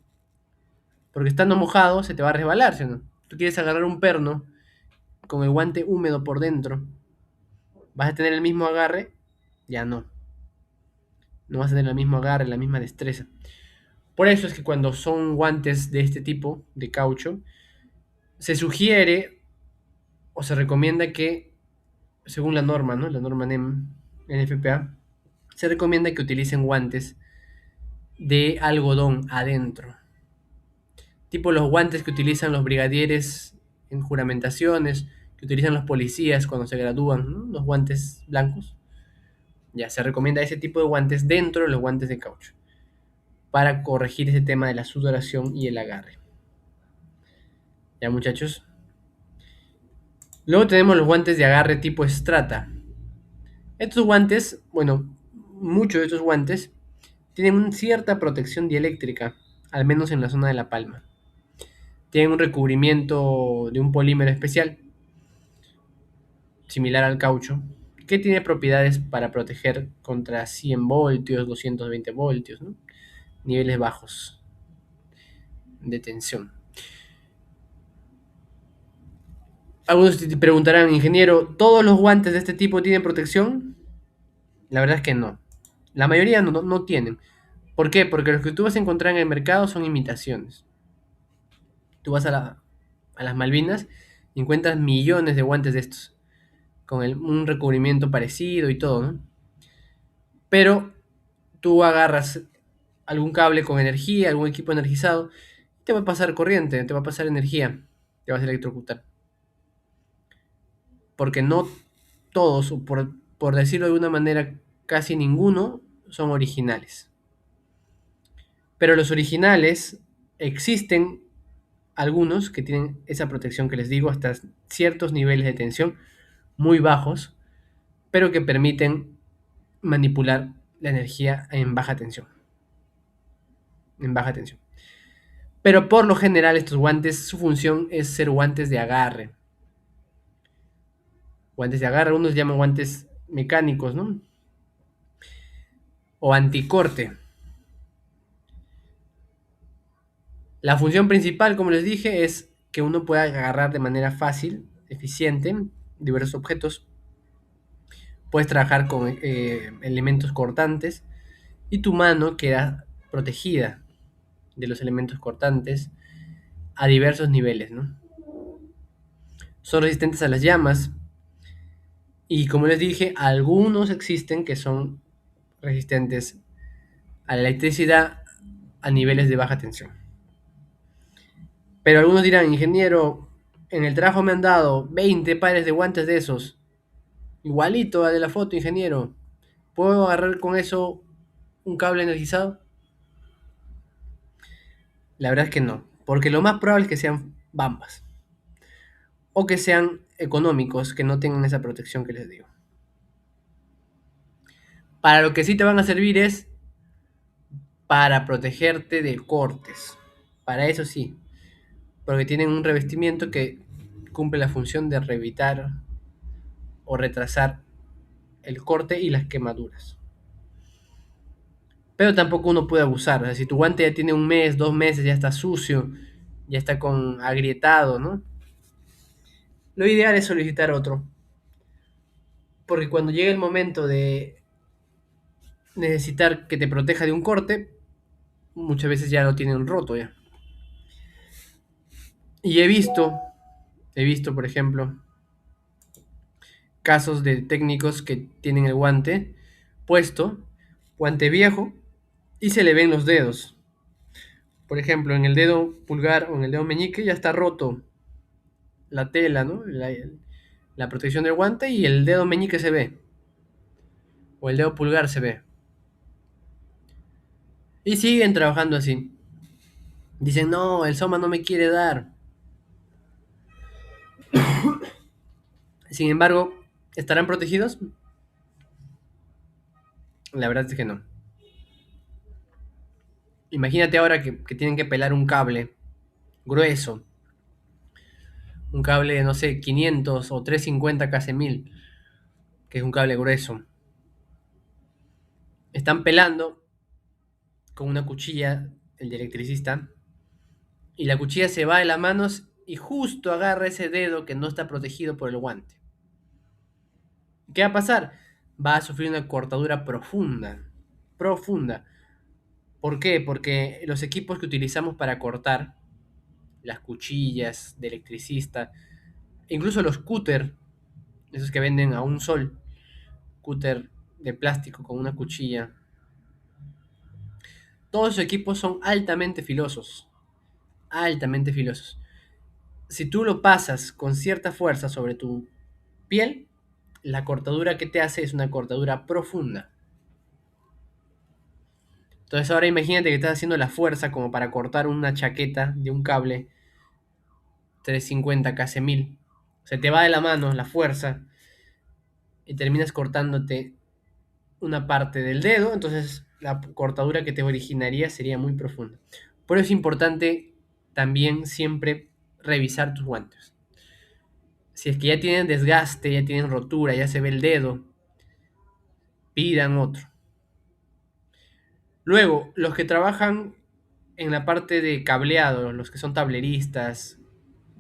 porque estando mojado se te va a resbalar, ¿sí o no? Tú quieres agarrar un perno con el guante húmedo por dentro, ¿vas a tener el mismo agarre? Ya no. No vas a tener el mismo agarre, la misma destreza. Por eso es que cuando son guantes de este tipo, de caucho, se sugiere o se recomienda que, según la norma, ¿no? La norma NEM, NFPA, se recomienda que utilicen guantes de algodón adentro. Tipo los guantes que utilizan los brigadieres en juramentaciones, que utilizan los policías cuando se gradúan, ¿no? Los guantes blancos. Ya, se recomienda ese tipo de guantes dentro de los guantes de caucho, para corregir ese tema de la sudoración y el agarre. Ya, muchachos. Luego tenemos los guantes de agarre tipo Strata. Estos guantes, bueno, muchos de estos guantes tienen una cierta protección dieléctrica, al menos en la zona de la palma. Tienen un recubrimiento de un polímero especial, similar al caucho, que tiene propiedades para proteger contra 100 voltios, 220 voltios, ¿no? Niveles bajos de tensión. Algunos te preguntarán, ingeniero, ¿todos los guantes de este tipo tienen protección? La verdad es que no. La mayoría no tienen. ¿Por qué? Porque los que tú vas a encontrar en el mercado son imitaciones. Tú vas a las Malvinas y encuentras millones de guantes de estos, con un recubrimiento parecido y todo, ¿no? Pero Tú agarras algún cable con energía, algún equipo energizado, te va a pasar corriente, te va a pasar energía, te vas a electrocutar. Porque no todos, o por decirlo de una manera, casi ninguno son originales. Pero los originales existen algunos que tienen esa protección que les digo hasta ciertos niveles de tensión muy bajos, pero que permiten manipular la energía en baja tensión. En baja tensión. Pero por lo general estos guantes, su función es ser guantes de agarre. Guantes de agarre, unos llaman guantes mecánicos, ¿no? O anticorte. La función principal, como les dije, es que uno pueda agarrar de manera fácil, eficiente, diversos objetos. Puedes trabajar con elementos cortantes y tu mano queda protegida de los elementos cortantes a diversos niveles, ¿no? Son resistentes a las llamas y, como les dije, algunos existen que son resistentes a la electricidad a niveles de baja tensión. Pero algunos dirán, ingeniero, en el trabajo me han dado 20 pares de guantes de esos, igualito al de la foto, ingeniero. ¿Puedo agarrar con eso un cable energizado? La verdad es que no, porque lo más probable es que sean bambas o que sean económicos, que no tengan esa protección que les digo. Para lo que sí te van a servir es para protegerte de cortes. Para eso sí, porque tienen un revestimiento que cumple la función de evitar o retrasar el corte y las quemaduras. Pero tampoco uno puede abusar. O sea, si tu guante ya tiene un mes, 2 meses, ya está sucio, ya está con agrietado, ¿no? Lo ideal es solicitar otro. Porque cuando llegue el momento de necesitar que te proteja de un corte, muchas veces ya lo tienen roto ya. Y he visto, por ejemplo, casos de técnicos que tienen el guante puesto, guante viejo, y se le ven los dedos. Por ejemplo, en el dedo pulgar o en el dedo meñique ya está roto la tela, ¿no? La protección del guante y el dedo meñique se ve, o el dedo pulgar se ve. Y siguen trabajando así. Dicen, no, el Soma no me quiere dar. Sin embargo, ¿estarán protegidos? La verdad es que no. Imagínate ahora que tienen que pelar un cable grueso, un cable de, no sé, 500 o 350 kc1000, que es un cable grueso. Están pelando con una cuchilla, el de electricista, y la cuchilla se va de las manos y justo agarra ese dedo que no está protegido por el guante. ¿Qué va a pasar? Va a sufrir una cortadura profunda, profunda. ¿Por qué? Porque los equipos que utilizamos para cortar, las cuchillas de electricista, incluso los cúter, esos que venden a un sol, cúter de plástico con una cuchilla, todos esos equipos son altamente filosos, altamente filosos. Si tú lo pasas con cierta fuerza sobre tu piel, la cortadura que te hace es una cortadura profunda. Entonces ahora imagínate que estás haciendo la fuerza como para cortar una chaqueta de un cable 350 kc1000. Se te va de la mano la fuerza y terminas cortándote una parte del dedo, entonces la cortadura que te originaría sería muy profunda. Por eso es importante también siempre revisar tus guantes. Si es que ya tienen desgaste, ya tienen rotura, ya se ve el dedo, pidan otro. Luego, los que trabajan en la parte de cableado, los que son tableristas,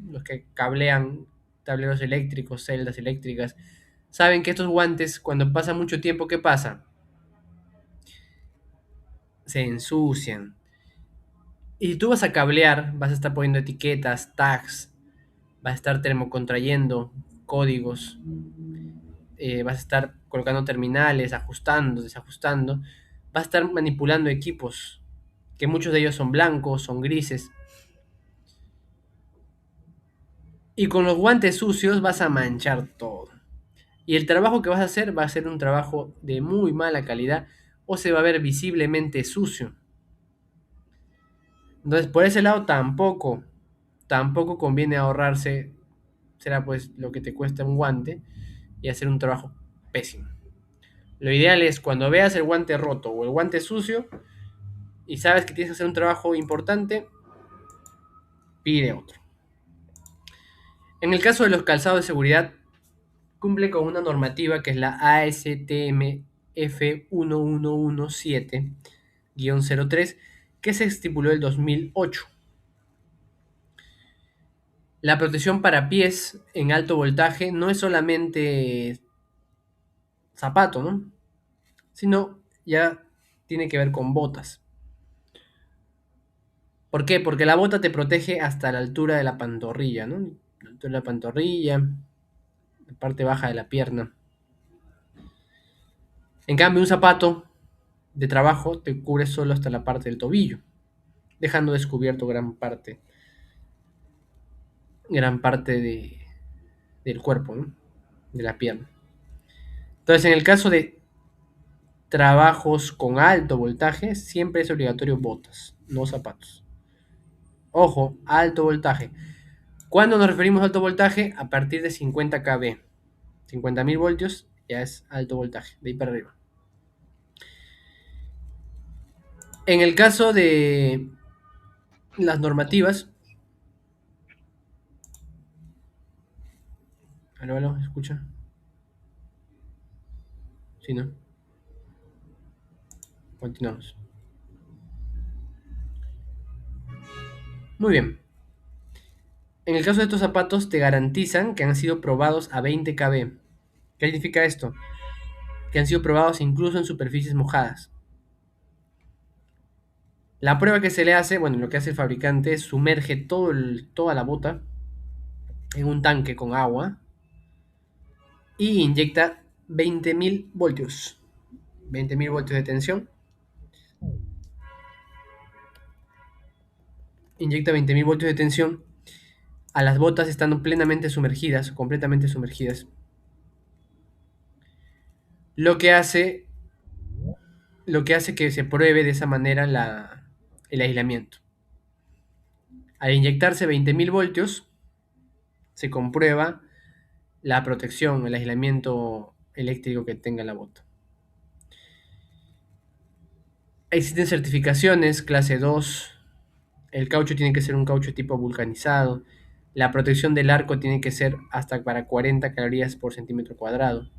los que cablean tableros eléctricos, celdas eléctricas, saben que estos guantes, cuando pasa mucho tiempo, ¿qué pasa? Se ensucian. Y si tú vas a cablear, vas a estar poniendo etiquetas, tags, vas a estar termocontrayendo códigos, vas a estar colocando terminales, ajustando, desajustando. va a estar manipulando equipos, que muchos de ellos son blancos, son grises. Y con los guantes sucios vas a manchar todo. Y el trabajo que vas a hacer va a ser un trabajo de muy mala calidad o se va a ver visiblemente sucio. Entonces, por ese lado tampoco conviene ahorrarse, será pues lo que te cuesta un guante y hacer un trabajo pésimo. Lo ideal es cuando veas el guante roto o el guante sucio y sabes que tienes que hacer un trabajo importante, pide otro. En el caso de los calzados de seguridad, cumple con una normativa que es la ASTM F1117-03, que se estipuló el 2008. La protección para pies en alto voltaje no es solamente zapato, ¿no? Sino ya tiene que ver con botas. ¿Por qué? Porque la bota te protege hasta la altura de la pantorrilla, ¿no? La altura de la pantorrilla, la parte baja de la pierna. En cambio, un zapato de trabajo te cubre solo hasta la parte del tobillo, dejando descubierto gran parte del cuerpo, ¿no? De la pierna. Entonces, en el caso de trabajos con alto voltaje, siempre es obligatorio botas, no zapatos. Ojo, alto voltaje. ¿Cuándo nos referimos a alto voltaje? A partir de 50 kV. 50.000 voltios ya es alto voltaje, de ahí para arriba. En el caso de las normativas, aló, ¿escucha? Sí, ¿no? Continuamos. Muy bien. En el caso de estos zapatos te garantizan que han sido probados a 20 kV. ¿Qué significa esto? Que han sido probados incluso en superficies mojadas. La prueba que se le hace, bueno, lo que hace el fabricante es sumerge toda la bota en un tanque con agua y inyecta 20.000 voltios. 20.000 voltios de tensión. Inyecta 20.000 voltios de tensión a las botas estando plenamente sumergidas, completamente sumergidas. Lo que hace, lo que hace que se pruebe de esa manera el aislamiento. Al inyectarse 20.000 voltios, se comprueba la protección, el aislamiento eléctrico que tenga la bota. Existen certificaciones, clase 2, el caucho tiene que ser un caucho tipo vulcanizado, la protección del arco tiene que ser hasta para 40 calorías por centímetro cuadrado.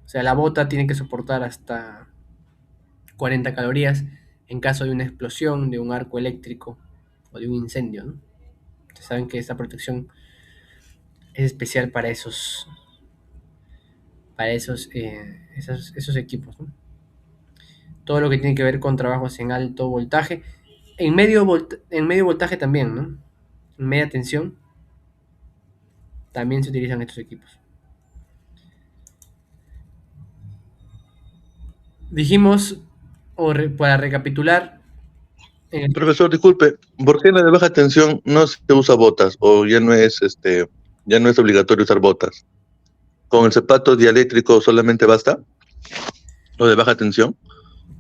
O sea, la bota tiene que soportar hasta 40 calorías en caso de una explosión, de un arco eléctrico o de un incendio, ¿no? Ustedes saben que esta protección es especial para esos equipos, ¿no? Todo lo que tiene que ver con trabajos en alto voltaje, en medio voltaje también, ¿no? En media tensión también se utilizan estos equipos. Dijimos, para recapitular, Profesor, disculpe, ¿por qué en la de baja tensión no se usa botas o ya no es obligatorio usar botas? ¿Con el zapato dieléctrico solamente basta? ¿O de baja tensión?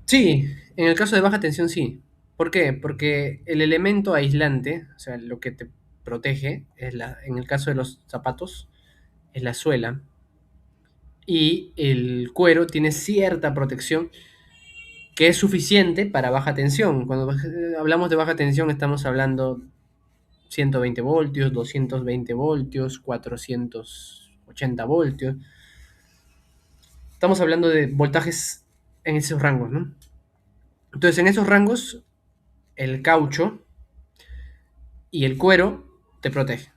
sí, en el caso de baja tensión sí. ¿Por qué? Porque el elemento aislante, o sea, lo que te protege, en el caso de los zapatos, es la suela. Y el cuero tiene cierta protección que es suficiente para baja tensión. Cuando hablamos de baja tensión estamos hablando 120 voltios, 220 voltios, 480 voltios. Estamos hablando de voltajes en esos rangos, ¿no? Entonces, en esos rangos, el caucho y el cuero te protegen.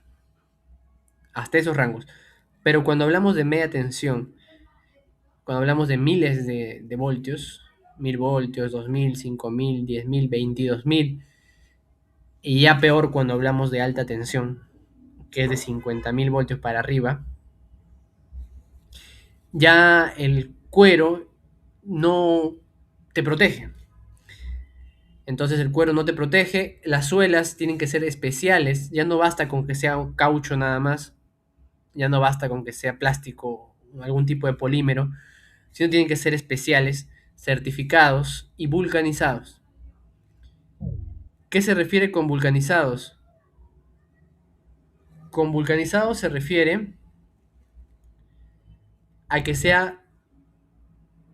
Hasta esos rangos. Pero cuando hablamos de media tensión, cuando hablamos de miles de voltios, 1000 voltios, 2000, 5000, 10.000, 22.000, y ya peor cuando hablamos de alta tensión, que es de 50.000 voltios para arriba, ya el cuero no te protege. Entonces el cuero no te protege, las suelas tienen que ser especiales, ya no basta con que sea un caucho nada más, ya no basta con que sea plástico o algún tipo de polímero, sino tienen que ser especiales, certificados y vulcanizados. ¿Qué se refiere con vulcanizados? Con vulcanizados se refiere a que sea...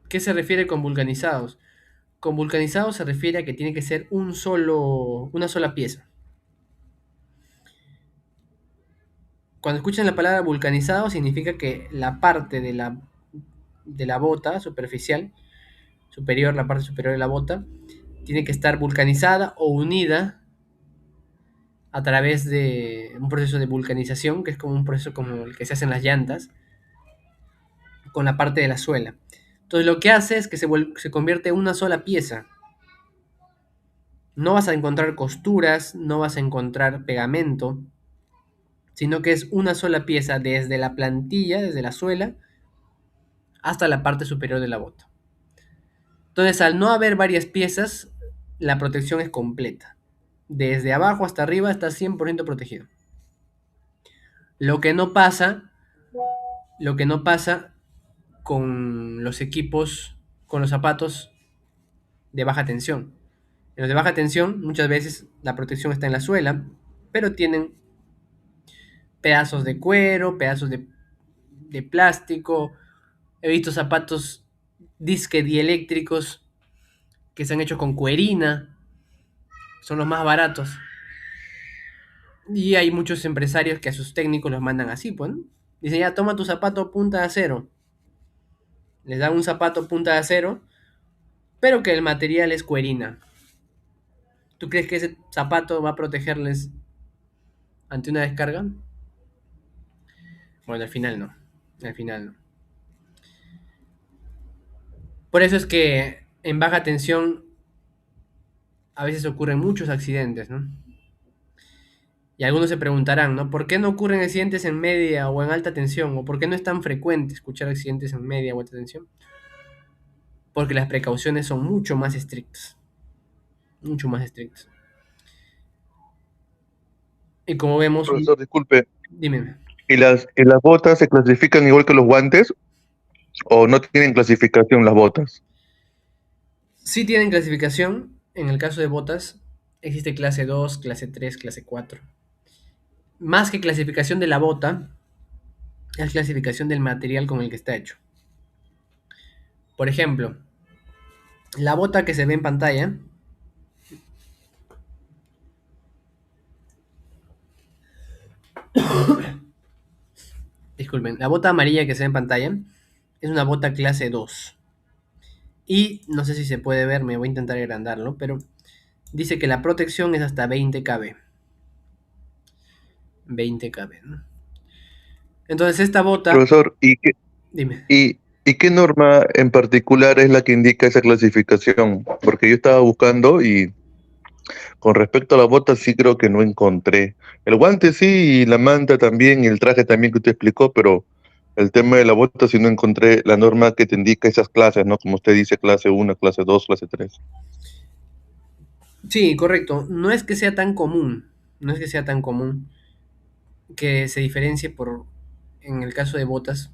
¿Qué se refiere con vulcanizados? Con vulcanizado se refiere a que tiene que ser una sola pieza. Cuando escuchan la palabra vulcanizado significa que la parte de la bota superficial, superior, la parte superior de la bota, tiene que estar vulcanizada o unida a través de un proceso de vulcanización, que es como un proceso como el que se hace en las llantas, con la parte de la suela. Entonces lo que hace es que se convierte en una sola pieza. No vas a encontrar costuras, no vas a encontrar pegamento, sino que es una sola pieza desde la plantilla, desde la suela, hasta la parte superior de la bota. Entonces, al no haber varias piezas, la protección es completa. Desde abajo hasta arriba está 100% protegido. Lo que no pasa, lo que no pasa con los equipos, con los zapatos de baja tensión. En los de baja tensión, muchas veces la protección está en la suela, pero tienen pedazos de cuero, pedazos de plástico. He visto zapatos disque dieléctricos que se han hecho con cuerina, son los más baratos. Y hay muchos empresarios que a sus técnicos los mandan así, pues, ¿no? Dicen, ya, toma tu zapato punta de acero. Les dan un zapato punta de acero, pero que el material es cuerina. ¿Tú crees que ese zapato va a protegerles ante una descarga? Bueno, al final no. Al final no. Por eso es que en baja tensión a veces ocurren muchos accidentes, ¿no? Y algunos se preguntarán, ¿no? ¿Por qué no ocurren accidentes en media o en alta tensión? ¿O por qué no es tan frecuente escuchar accidentes en media o alta tensión? Porque las precauciones son mucho más estrictas. Mucho más estrictas. Y como vemos, Profesor, disculpe, dime. ¿y las botas se clasifican igual que los guantes o no tienen clasificación las botas? Sí tienen clasificación. En el caso de botas, existe clase 2, clase 3, clase 4. Más que clasificación de la bota, es clasificación del material con el que está hecho. Por ejemplo, la bota que se ve en pantalla disculpen, la bota amarilla que se ve en pantalla es una bota clase 2. Y no sé si se puede ver, me voy a intentar agrandarlo, pero dice que la protección es hasta 20 kb. 20 kb, ¿no? Entonces esta bota, Profesor, dime. ¿y qué norma en particular es la que indica esa clasificación? Porque yo estaba buscando y con respecto a la bota sí creo que no encontré. El guante sí, y la manta también, y el traje también que usted explicó, pero el tema de la bota sí no encontré la norma que te indica esas clases, ¿no? Como usted dice, clase 1, clase 2, clase 3. Sí, correcto. No es que sea tan común, no es que sea tan común que se diferencie en el caso de botas,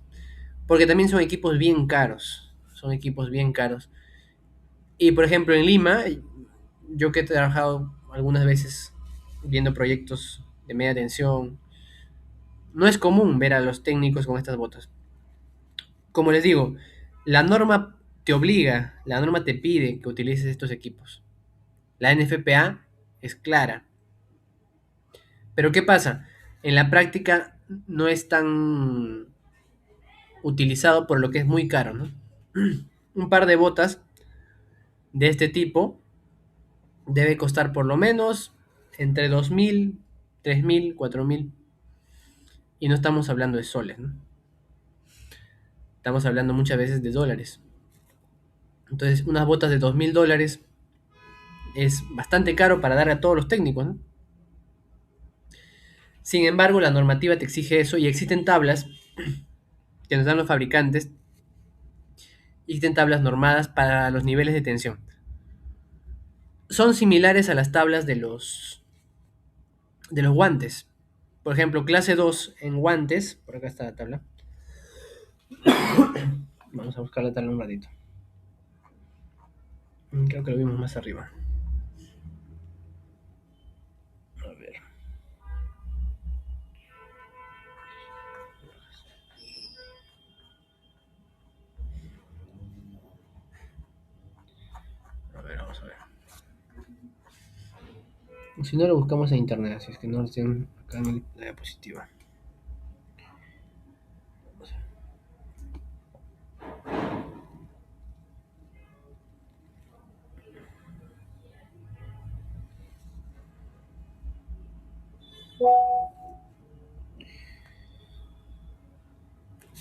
porque también son equipos bien caros, son equipos bien caros. Y por ejemplo en Lima, yo que he trabajado algunas veces viendo proyectos de media tensión, no es común ver a los técnicos con estas botas. Como les digo, la norma te obliga, la norma te pide que utilices estos equipos. La NFPA es clara. Pero ¿qué pasa? En la práctica no es tan utilizado por lo que es muy caro, ¿no? Un par de botas de este tipo debe costar por lo menos entre 2.000, 3.000, 4.000. Y no estamos hablando de soles, ¿no? Estamos hablando muchas veces de dólares. Entonces, unas botas de $2.000 es bastante caro para dar a todos los técnicos, ¿no? Sin embargo, la normativa te exige eso y existen tablas que nos dan los fabricantes Existen tablas normadas para los niveles de tensión. Son similares a las tablas de los guantes. Por ejemplo, clase 2 en guantes, por acá está la tabla. Vamos a buscar la tabla un ratito. Creo que lo vimos más arriba. A ver. A ver, vamos a ver. Si no, lo buscamos en internet, así es que no lo tienen acá en la diapositiva.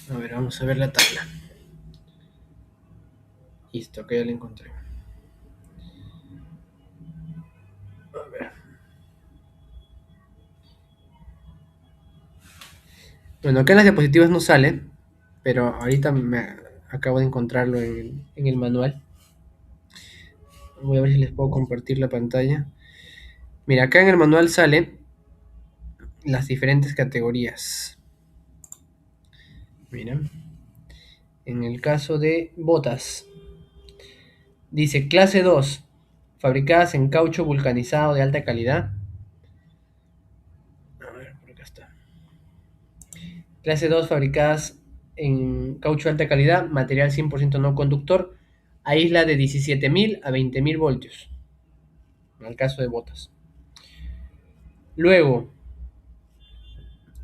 A ver, vamos a ver la tabla. Listo, que ya la encontré. A ver. Bueno, acá en las diapositivas no sale, pero ahorita acabo de encontrarlo en el manual. Voy a ver si les puedo compartir la pantalla. Mira, acá en el manual sale las diferentes categorías. Mira, en el caso de botas, dice clase 2, fabricadas en caucho vulcanizado de alta calidad. A ver, por acá está. Clase 2, fabricadas en caucho de alta calidad, material 100% no conductor, aísla de 17.000 a 20.000 voltios, en el caso de botas. Luego,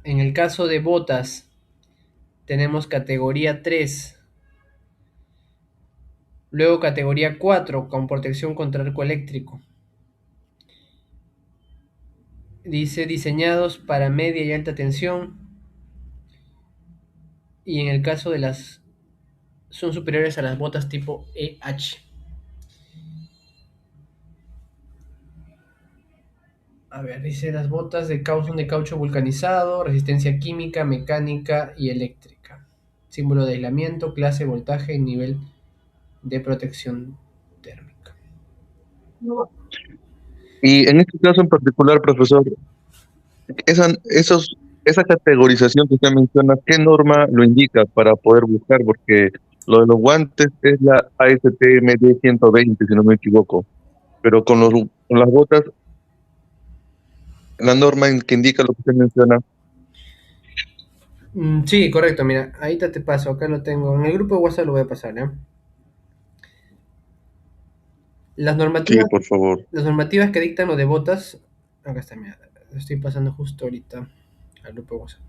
en el caso de botas, tenemos categoría 3, luego categoría 4 con protección contra arco eléctrico. Dice diseñados para media y alta tensión. Y en el caso de las son superiores a las botas tipo EH. A ver, dice las botas son de caucho vulcanizado, resistencia química, mecánica y eléctrica. Símbolo de aislamiento, clase, voltaje y nivel de protección térmica. Y en este caso en particular, profesor, esa categorización que usted menciona, ¿qué norma lo indica para poder buscar? Porque lo de los guantes es la ASTM D120, si no me equivoco, pero con las botas, la norma que indica lo que usted menciona. Sí, correcto, mira, ahí te paso, acá lo tengo. En el grupo de WhatsApp lo voy a pasar, ¿ya? Las Sí, normativas, por favor. las normativas que dictan lo de botas, acá está, mira, lo estoy pasando justo ahorita al grupo de WhatsApp.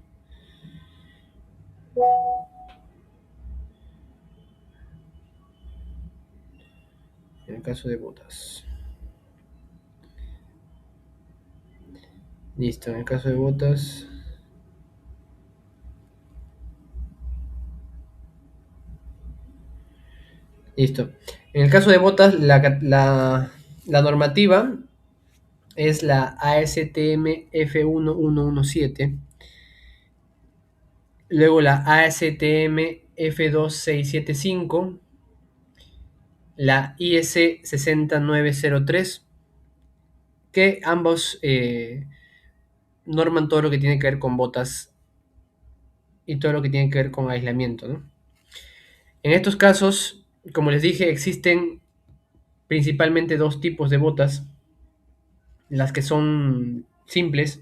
En el caso de botas. Listo, en el caso de botas. Listo. En el caso de botas, la normativa es la ASTM F1117, luego la ASTM F2675, la IS 6903, que ambos norman todo lo que tiene que ver con botas y todo lo que tiene que ver con aislamiento, ¿no? En estos casos, como les dije, existen principalmente dos tipos de botas, las que son simples,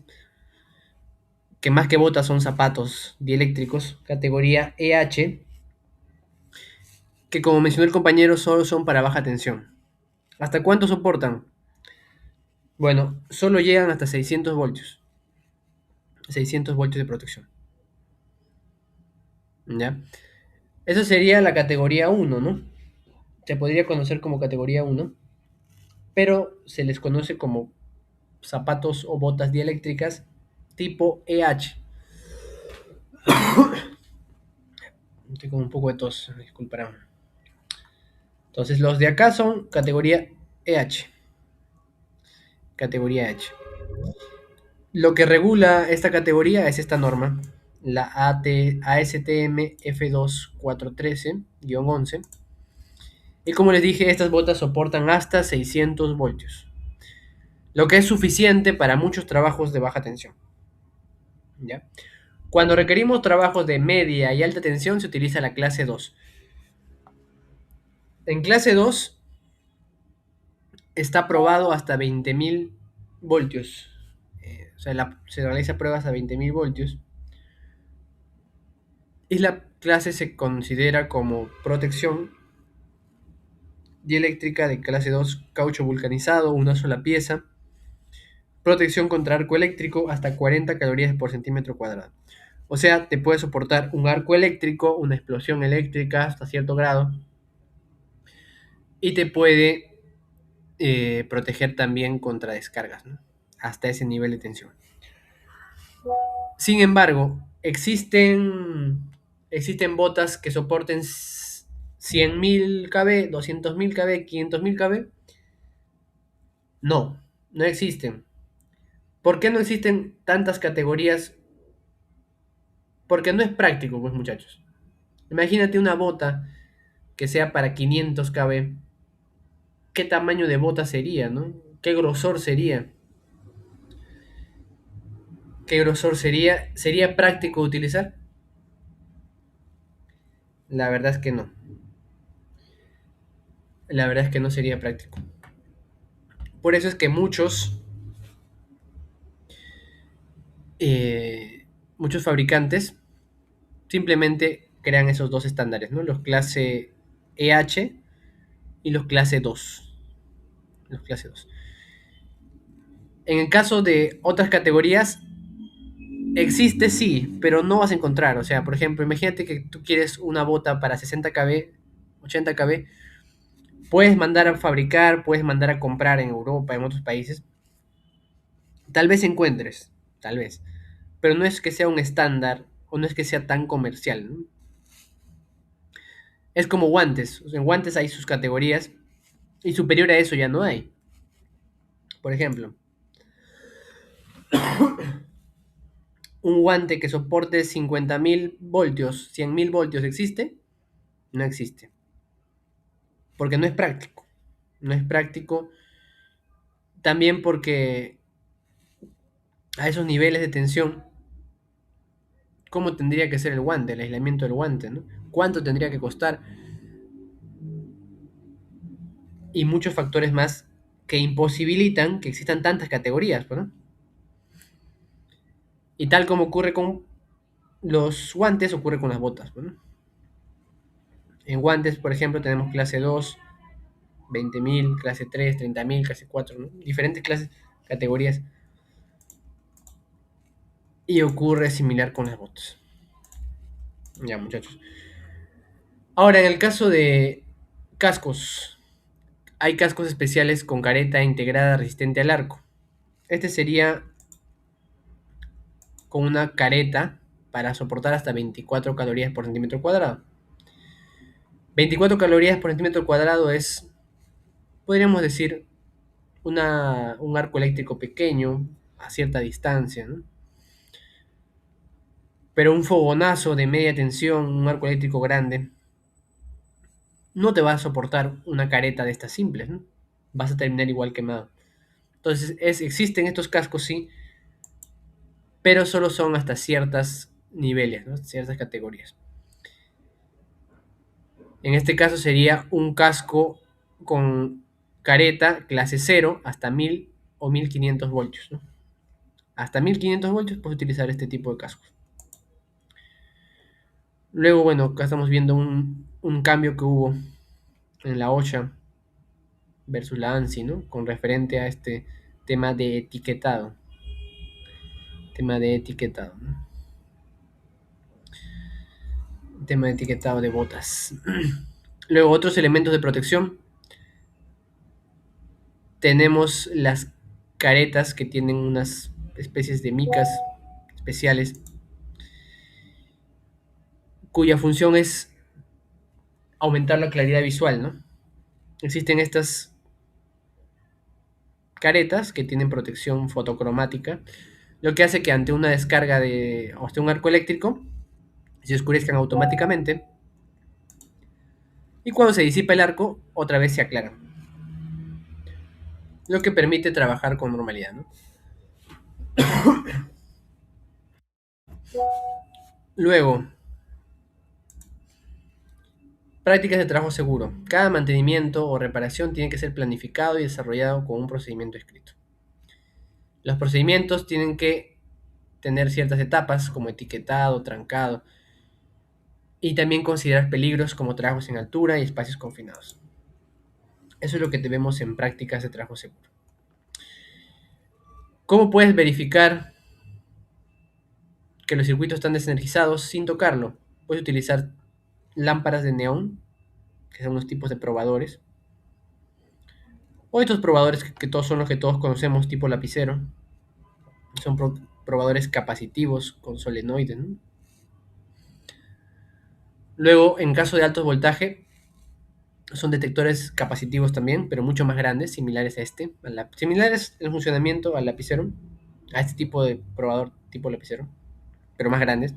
que más que botas son zapatos dieléctricos, categoría EH, que como mencionó el compañero, solo son para baja tensión. ¿Hasta cuánto soportan? Bueno, solo llegan hasta 600 voltios. 600 voltios de protección. ¿Ya? Eso sería la categoría 1, ¿no? Se podría conocer como categoría 1, pero se les conoce como zapatos o botas dieléctricas tipo EH. Estoy con un poco de tos, disculparán. Entonces los de acá son categoría EH. Categoría EH. Lo que regula esta categoría es esta norma, la ASTM F2413-11, Y como les dije, estas botas soportan hasta 600 voltios, lo que es suficiente para muchos trabajos de baja tensión. ¿Ya? Cuando requerimos trabajos de media y alta tensión se utiliza la clase 2. En clase 2 está probado hasta 20.000 voltios. O sea, se realiza pruebas a 20.000 voltios. Y la clase se considera como protección dieléctrica de clase 2, caucho vulcanizado, una sola pieza. Protección contra arco eléctrico hasta 40 calorías por centímetro cuadrado. O sea, te puede soportar un arco eléctrico, una explosión eléctrica hasta cierto grado. Y te puede proteger también contra descargas, ¿no? Hasta ese nivel de tensión. Sin embargo, existen botas que soporten 100.000 kb, 200.000 kb, 500.000 kb. No, no existen. ¿Por qué no existen tantas categorías? Porque no es práctico, pues muchachos. Imagínate una bota que sea para 500 kb. ¿Qué tamaño de bota sería, no? ¿Qué grosor sería? ¿Qué grosor sería? ¿Sería práctico utilizar? La verdad es que no. La verdad es que no sería práctico. Por eso es que muchos fabricantes simplemente crean esos dos estándares, ¿no? Los clase EH y los clase 2. Los clase 2. En el caso de otras categorías, existe sí, pero no vas a encontrar. O sea, por ejemplo, imagínate que tú quieres una bota para 60 kb, 80 kb. Puedes mandar a fabricar, puedes mandar a comprar en Europa, en otros países. Tal vez encuentres, tal vez. Pero no es que sea un estándar o no es que sea tan comercial, ¿no? Es como guantes. O sea, en guantes hay sus categorías y superior a eso ya no hay. Por ejemplo, un guante que soporte 50.000 voltios, 100.000 voltios, ¿existe? No existe. Porque no es práctico. No es práctico también porque a esos niveles de tensión, ¿cómo tendría que ser el guante, el aislamiento del guante, ¿no? ¿Cuánto tendría que costar? Y muchos factores más que imposibilitan que existan tantas categorías, ¿no? Y tal como ocurre con los guantes, ocurre con las botas, ¿no? En guantes, por ejemplo, tenemos clase 2, 20.000, clase 3, 30.000, clase 4, ¿no? Diferentes clases, categorías. Y ocurre similar con las botas. Ya, muchachos. Ahora, en el caso de cascos, hay cascos especiales con careta integrada resistente al arco. Este sería con una careta para soportar hasta 24 calorías por centímetro cuadrado. 24 calorías por centímetro cuadrado es, podríamos decir, un arco eléctrico pequeño a cierta distancia, ¿no? Pero un fogonazo de media tensión, un arco eléctrico grande, no te va a soportar una careta de estas simples, ¿no? Vas a terminar igual quemado. Entonces, existen estos cascos, sí, pero solo son hasta ciertos niveles, ¿no? Ciertas categorías. En este caso sería un casco con careta clase 0 hasta 1000 o 1500 voltios, ¿no? Hasta 1500 voltios puedes utilizar este tipo de cascos. Luego, bueno, acá estamos viendo un cambio que hubo en la OSHA versus la ANSI, ¿no? Con referente a este tema de etiquetado. Tema de etiquetado, ¿no? Tema de etiquetado de botas. Luego, otros elementos de protección. Tenemos las caretas que tienen unas especies de micas especiales cuya función es aumentar la claridad visual, ¿no? Existen estas caretas que tienen protección fotocromática, lo que hace que ante una descarga ante un arco eléctrico se oscurezcan automáticamente Y cuando se disipa el arco, otra vez se aclaran, lo que permite trabajar con normalidad, ¿no? Luego, prácticas de trabajo seguro. Cada mantenimiento o reparación tiene que ser planificado y desarrollado con un procedimiento escrito. Los procedimientos tienen que tener ciertas etapas como etiquetado, trancado, y también considerar peligros como trabajos en altura y espacios confinados. Eso es lo que tenemos en prácticas de trabajo seguro. ¿Cómo puedes verificar que los circuitos están desenergizados sin tocarlo? Puedes utilizar lámparas de neón, que son unos tipos de probadores, o estos probadores que todos son los que todos conocemos, tipo lapicero. Son probadores capacitivos con solenoides, ¿no? Luego, en caso de alto voltaje, son detectores capacitivos también, pero mucho más grandes, similares a este, similares en funcionamiento al lapicero, a este tipo de probador tipo lapicero, pero más grandes,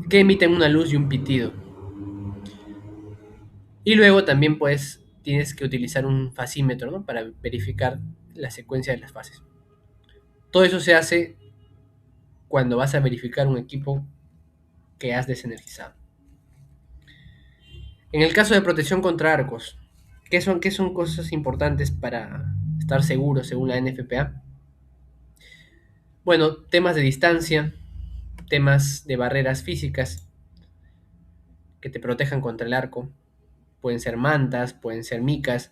que emiten una luz y un pitido. Y luego también pues tienes que utilizar un fasímetro, ¿no? Para verificar la secuencia de las fases. Todo eso se hace cuando vas a verificar un equipo que has desenergizado. En el caso de protección contra arcos, qué son cosas importantes para estar seguros según la NFPA? Bueno, temas de distancia, temas de barreras físicas que te protejan contra el arco. Pueden ser mantas, pueden ser micas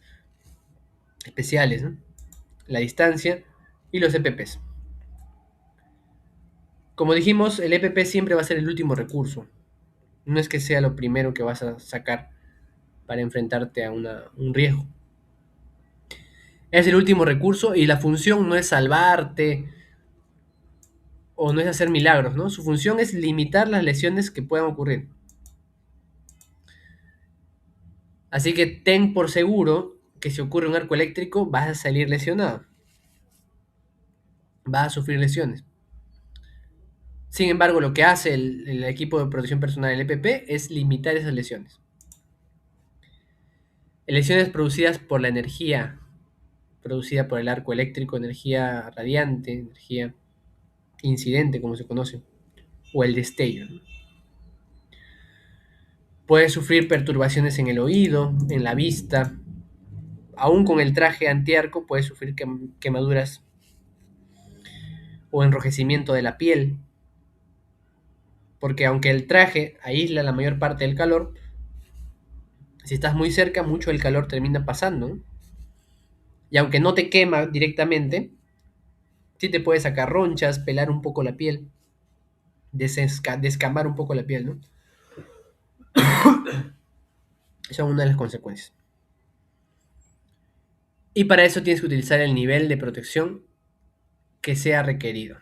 especiales, ¿no? La distancia y los EPPs. Como dijimos, el EPP siempre va a ser el último recurso. No es que sea lo primero que vas a sacar para enfrentarte a un riesgo. Es el último recurso y la función no es salvarte o no es hacer milagros, ¿no? Su función es limitar las lesiones que puedan ocurrir. Así que ten por seguro que si ocurre un arco eléctrico vas a salir lesionado. Vas a sufrir lesiones. Sin embargo, lo que hace el equipo de protección personal, el EPP, es limitar esas lesiones. Lesiones producidas por la energía producida por el arco eléctrico, energía radiante, energía incidente, como se conoce, o el destello, ¿no? Puedes sufrir perturbaciones en el oído, en la vista. Aún con el traje antiarco puedes sufrir quemaduras o enrojecimiento de la piel, porque aunque el traje aísla la mayor parte del calor, si estás muy cerca, mucho del calor termina pasando, ¿no? Y aunque no te quema directamente, sí te puede sacar ronchas, pelar un poco la piel, descamar un poco la piel, ¿no? Esa es una de las consecuencias. Y para eso tienes que utilizar el nivel de protección que sea requerido.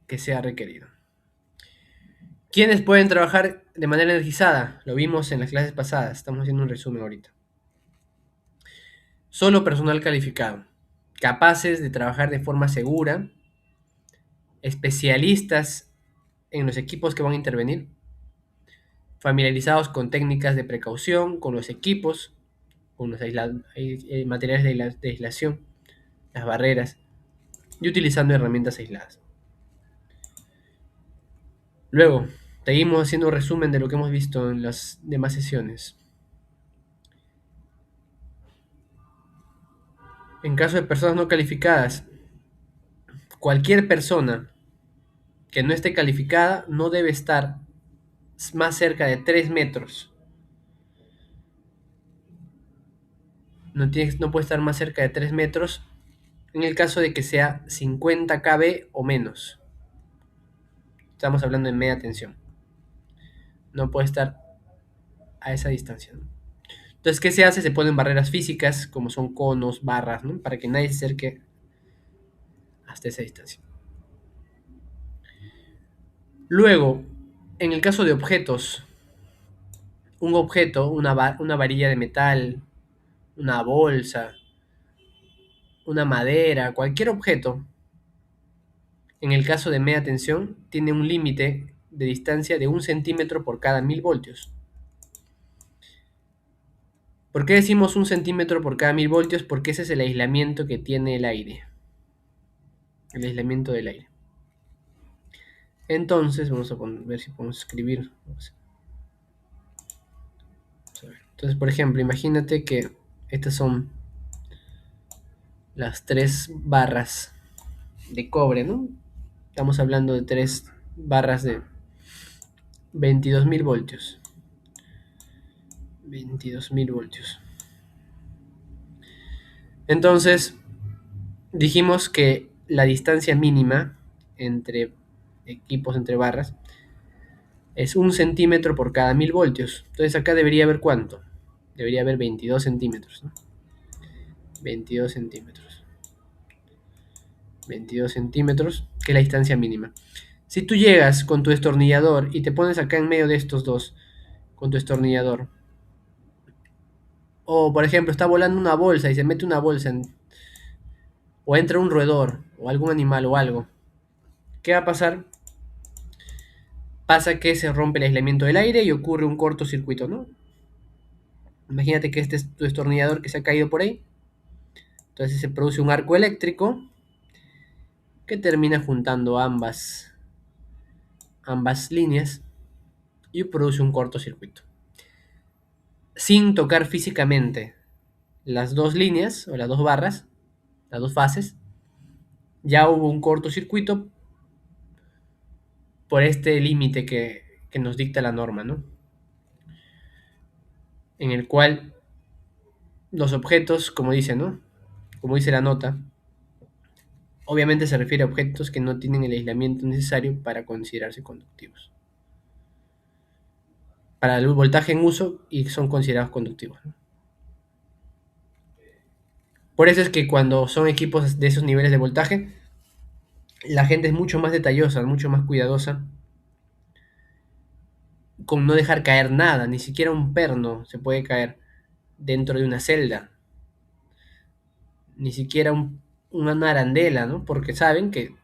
Que sea requerido. ¿Quiénes pueden trabajar de manera energizada? Lo vimos en las clases pasadas. Estamos haciendo un resumen ahorita. Solo personal calificado. Capaces de trabajar de forma segura. Especialistas en los equipos que van a intervenir. Familiarizados con técnicas de precaución, con los equipos, con los materiales de aislación, las barreras, y utilizando herramientas aisladas. Luego, seguimos haciendo un resumen de lo que hemos visto en las demás sesiones. En caso de personas no calificadas, cualquier persona que no esté calificada no debe estar más cerca de 3 metros. No puede estar más cerca de 3 metros en el caso de que sea 50 kb o menos. Estamos hablando de media tensión. No puede estar a esa distancia, ¿no? Entonces, ¿qué se hace? Se ponen barreras físicas, como son conos, barras, ¿no? Para que nadie se acerque hasta esa distancia. Luego, en el caso de objetos, un objeto, una varilla de metal, una bolsa, una madera, cualquier objeto, en el caso de media tensión, tiene un límite de distancia de 1 centímetro por cada 1000 voltios. ¿Por qué decimos 1 centímetro por cada 1000 voltios? Porque ese es el aislamiento que tiene el aire. El aislamiento del aire. Entonces, vamos a ver si podemos escribir. Entonces, por ejemplo, imagínate que estas son las 3 barras de cobre, ¿no? Estamos hablando de 3 barras de 22.000 voltios. 22.000 voltios. Entonces, dijimos que la distancia mínima entre equipos, entre barras, es 1 centímetro por cada 1000 voltios. Entonces acá debería haber ¿cuánto? Debería haber 22 centímetros, ¿no? 22 centímetros. 22 centímetros, que es la distancia mínima. Si tú llegas con tu destornillador y te pones acá en medio de estos dos, con tu destornillador, o por ejemplo está volando una bolsa y se mete una bolsa o entra un roedor o algún animal o algo, ¿qué va a pasar? Pasa que se rompe el aislamiento del aire y ocurre un cortocircuito, ¿no? Imagínate que este es tu destornillador que se ha caído por ahí. Entonces se produce un arco eléctrico que termina juntando ambas líneas y produce un cortocircuito. Sin tocar físicamente las dos líneas o las dos barras, las dos fases, ya hubo un cortocircuito por este límite que nos dicta la norma, ¿no? En el cual los objetos, como dice, ¿no? Como dice la nota, obviamente se refiere a objetos que no tienen el aislamiento necesario para considerarse conductivos. Para el voltaje en uso y son considerados conductivos, ¿no? Por eso es que cuando son equipos de esos niveles de voltaje, la gente es mucho más detallosa, mucho más cuidadosa con no dejar caer nada, ni siquiera un perno se puede caer dentro de una celda, ni siquiera una arandela, ¿no? Porque saben que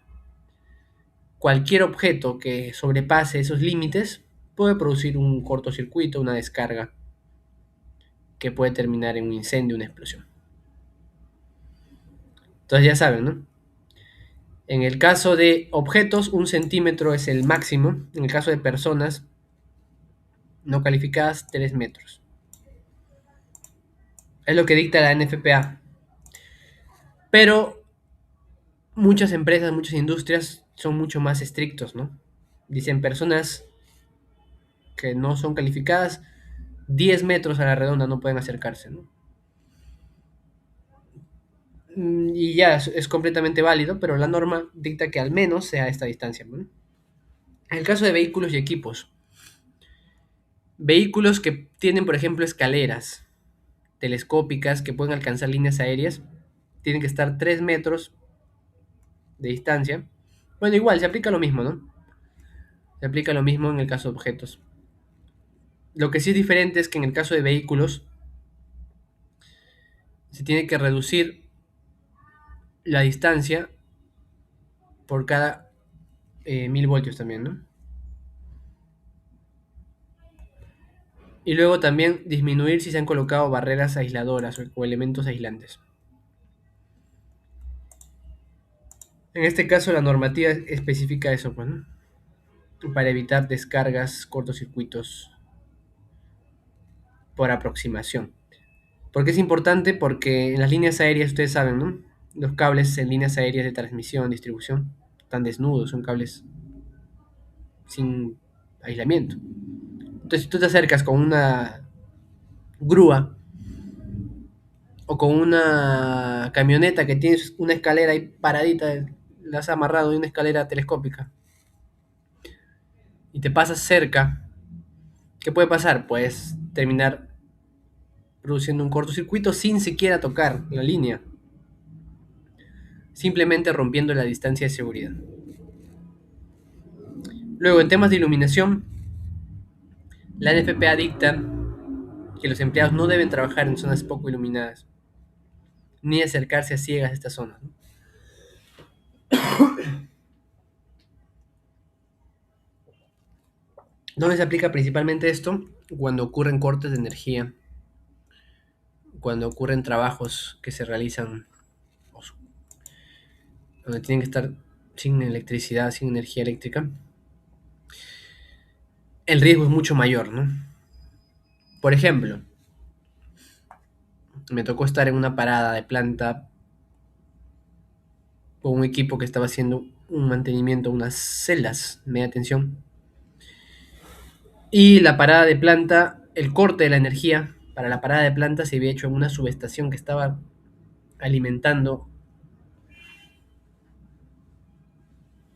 cualquier objeto que sobrepase esos límites puede producir un cortocircuito, una descarga que puede terminar en un incendio, una explosión. Entonces ya saben, ¿no? En el caso de objetos, 1 centímetro es el máximo. En el caso de personas no calificadas, 3 metros. Es lo que dicta la NFPA. Pero muchas empresas, muchas industrias son mucho más estrictos, ¿no? Dicen personas que no son calificadas, 10 metros a la redonda no pueden acercarse, ¿no? Y ya es completamente válido, pero la norma dicta que al menos sea esta distancia, ¿no? En el caso de vehículos y equipos, vehículos que tienen, por ejemplo, escaleras telescópicas que pueden alcanzar líneas aéreas, tienen que estar 3 metros de distancia. Bueno, igual, se aplica lo mismo, ¿no? Se aplica lo mismo en el caso de objetos. Lo que sí es diferente es que en el caso de vehículos se tiene que reducir la distancia por cada 1000 voltios también, ¿no? Y luego también disminuir si se han colocado barreras aisladoras o elementos aislantes. En este caso la normativa especifica eso, pues, ¿no? Para evitar descargas, cortocircuitos por aproximación. ¿Por qué es importante? Porque en las líneas aéreas, ustedes saben, ¿no? Los cables en líneas aéreas de transmisión, distribución, están desnudos, son cables sin aislamiento. Entonces, si tú te acercas con una grúa o con una camioneta que tienes una escalera ahí paradita, la has amarrado en una escalera telescópica y te pasas cerca, ¿qué puede pasar? Puedes terminar produciendo un cortocircuito sin siquiera tocar la línea, simplemente rompiendo la distancia de seguridad. Luego, en temas de iluminación, la NFPA dicta que los empleados no deben trabajar en zonas poco iluminadas, ni acercarse a ciegas a estas zonas, ¿no? ¿Dónde se aplica principalmente esto? Cuando ocurren cortes de energía, cuando ocurren trabajos que se realizan donde tienen que estar sin electricidad, sin energía eléctrica, el riesgo es mucho mayor, ¿no? Por ejemplo, me tocó estar en una parada de planta con un equipo que estaba haciendo un mantenimiento a unas celdas de media tensión. Y la parada de planta, el corte de la energía para la parada de planta se había hecho en una subestación que estaba alimentando,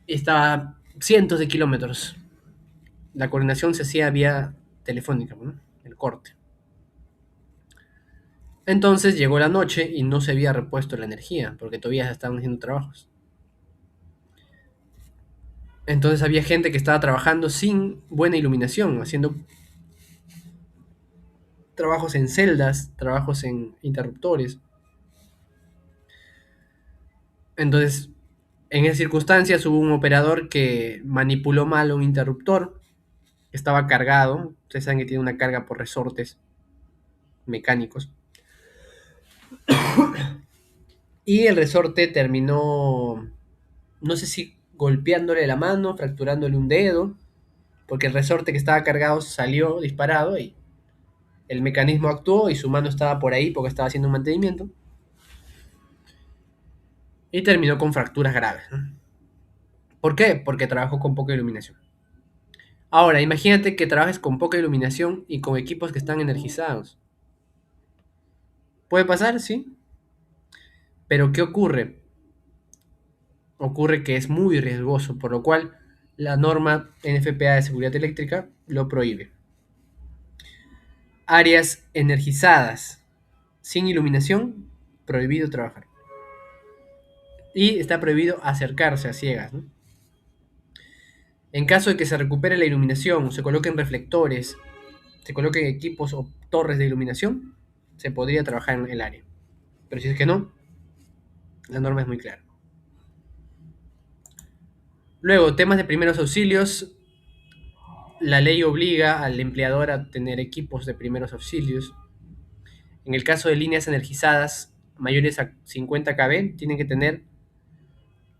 estaba a cientos de kilómetros. La coordinación se hacía vía telefónica, ¿no? El corte. Entonces llegó la noche y no se había repuesto la energía, porque todavía se estaban haciendo trabajos. Entonces había gente que estaba trabajando sin buena iluminación, haciendo trabajos en celdas, trabajos en interruptores. Entonces, en esas circunstancias hubo un operador que manipuló mal un interruptor que estaba cargado. Ustedes saben que tiene una carga por resortes mecánicos. Y el resorte terminó, no sé si golpeándole la mano, fracturándole un dedo, porque el resorte que estaba cargado salió disparado y el mecanismo actuó y su mano estaba por ahí porque estaba haciendo un mantenimiento. Y terminó con fracturas graves, ¿no? ¿Por qué? Porque trabajó con poca iluminación. Ahora, imagínate que trabajes con poca iluminación y con equipos que están energizados. ¿Puede pasar? Sí. Pero ¿qué ocurre? Ocurre que es muy riesgoso, por lo cual la norma NFPA de seguridad eléctrica lo prohíbe. Áreas energizadas sin iluminación, prohibido trabajar. Y está prohibido acercarse a ciegas, ¿no? En caso de que se recupere la iluminación, se coloquen reflectores, se coloquen equipos o torres de iluminación, se podría trabajar en el área. Pero si es que no, la norma es muy clara. Luego, temas de primeros auxilios. La ley obliga al empleador a tener equipos de primeros auxilios. En el caso de líneas energizadas mayores a 50 kV, tienen que tener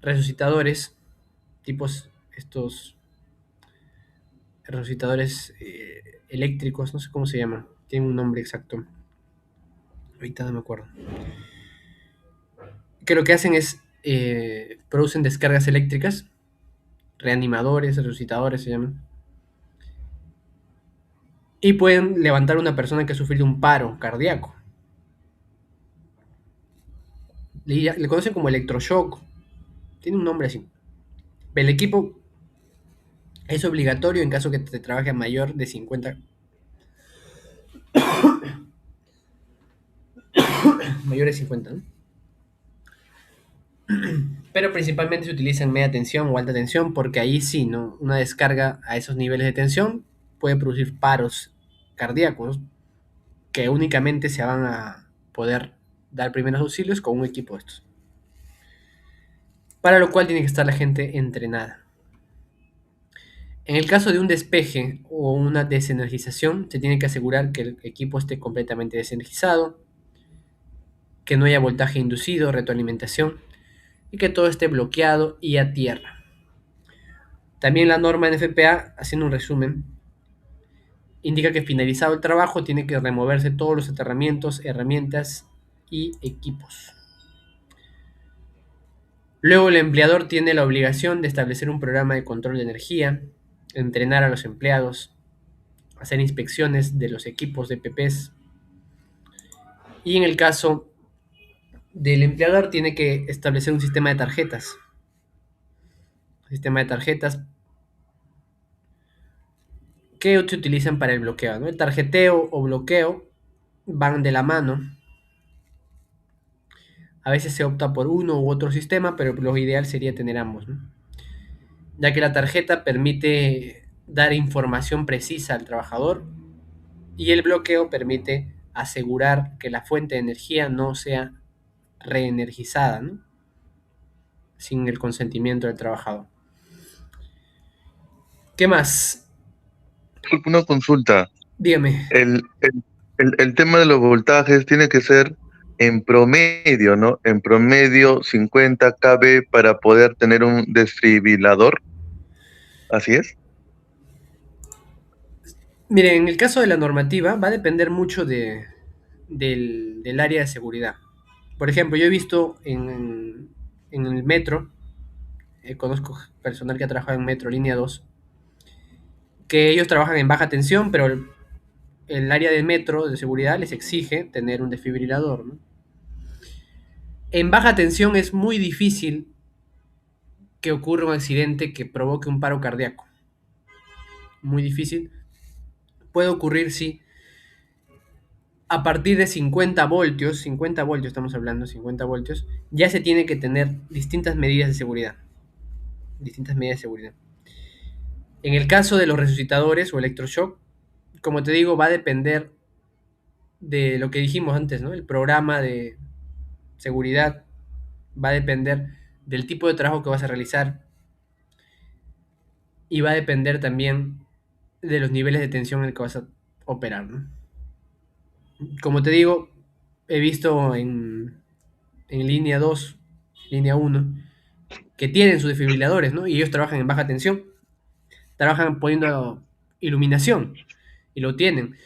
resucitadores, tipos estos resucitadores eléctricos, no sé cómo se llaman, tienen un nombre exacto. Ahorita no me acuerdo. Que lo que hacen es producen descargas eléctricas, reanimadores, resucitadores se llaman, y pueden levantar a una persona que ha sufrido un paro cardíaco. Le conocen como electroshock, tiene un nombre así. El equipo es obligatorio en caso que te trabaje a mayor de 50, mayor de 50, ¿no? Pero principalmente se utiliza en media tensión o alta tensión porque ahí sí, ¿no? Una descarga a esos niveles de tensión puede producir paros cardíacos que únicamente se van a poder dar primeros auxilios con un equipo de estos. Para lo cual tiene que estar la gente entrenada. En el caso de un despeje o una desenergización, se tiene que asegurar que el equipo esté completamente desenergizado, que no haya voltaje inducido, retroalimentación y que todo esté bloqueado y a tierra. También la norma NFPA, haciendo un resumen, indica que finalizado el trabajo tiene que removerse todos los aterramientos, herramientas y equipos. Luego el empleador tiene la obligación de establecer un programa de control de energía, entrenar a los empleados, hacer inspecciones de los equipos de PPs y en el caso del empleador tiene que establecer un sistema de tarjetas. Sistema de tarjetas que se utilizan para el bloqueo, ¿no? El tarjeteo o bloqueo van de la mano. A veces se opta por uno u otro sistema, pero lo ideal sería tener ambos, ¿no? Ya que la tarjeta permite dar información precisa al trabajador y el bloqueo permite asegurar que la fuente de energía no sea reenergizada, ¿no? Sin el consentimiento del trabajador. ¿Qué más? Disculpe, una consulta. Dígame. El tema de los voltajes tiene que ser en promedio, ¿no? En promedio 50 kV para poder tener un desfibrilador. ¿Así es? Mire, en el caso de la normativa va a depender mucho del área de seguridad. Por ejemplo, yo he visto en el metro, conozco personal que ha trabajado en metro, línea 2, que ellos trabajan en baja tensión, pero el área del metro de seguridad les exige tener un desfibrilador, ¿no? En baja tensión es muy difícil que ocurra un accidente que provoque un paro cardíaco. Muy difícil. Puede ocurrir, sí, a partir de 50 voltios estamos hablando, 50 voltios, ya se tiene que tener distintas medidas de seguridad. Distintas medidas de seguridad. En el caso de los resucitadores o electroshock, como te digo, va a depender de lo que dijimos antes, ¿no? El programa de seguridad va a depender del tipo de trabajo que vas a realizar y va a depender también de los niveles de tensión en el que vas a operar, ¿no? Como te digo, he visto en línea 2, línea uno, que tienen sus desfibriladores, ¿no? Y ellos trabajan en baja tensión, trabajan poniendo iluminación y lo tienen.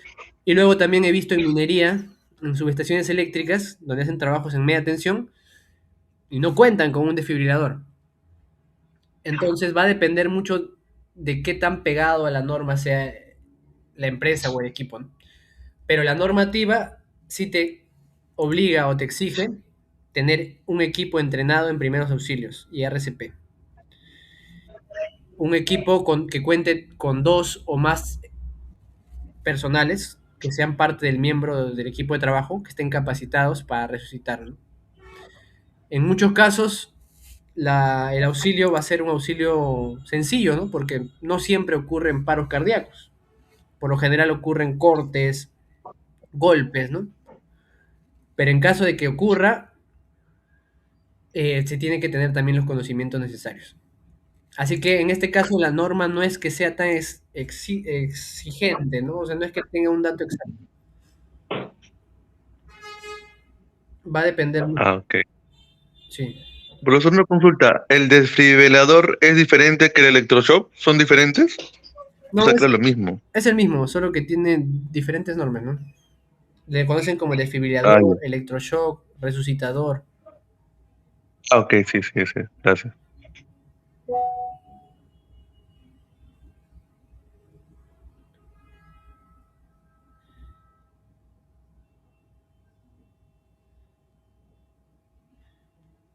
Y luego también he visto en minería, en subestaciones eléctricas, donde hacen trabajos en media tensión y no cuentan con un desfibrilador. Entonces va a depender mucho de qué tan pegado a la norma sea la empresa o el equipo, ¿no? Pero la normativa sí te obliga o te exige tener un equipo entrenado en primeros auxilios y RCP. Un equipo que cuente con dos o más personales que sean parte del miembro del equipo de trabajo, que estén capacitados para resucitar, ¿no? En muchos casos, el auxilio va a ser un auxilio sencillo, ¿no? Porque no siempre ocurren paros cardíacos. Por lo general ocurren cortes, golpes, ¿no? Pero en caso de que ocurra, se tiene que tener también los conocimientos necesarios. Así que en este caso la norma no es que sea tan exigente, ¿no? O sea, no es que tenga un dato exacto. Va a depender mucho. Ah, ok. Sí. Profesor, una consulta. ¿El desfibrilador es diferente que el electroshock? ¿Son diferentes? O No, sea, que es lo mismo. es el mismo, solo que tiene diferentes normas, ¿no? Le conocen como Ah, desfibrilador, ya. electroshock, resucitador. Ah, ok, sí, sí, sí. Gracias.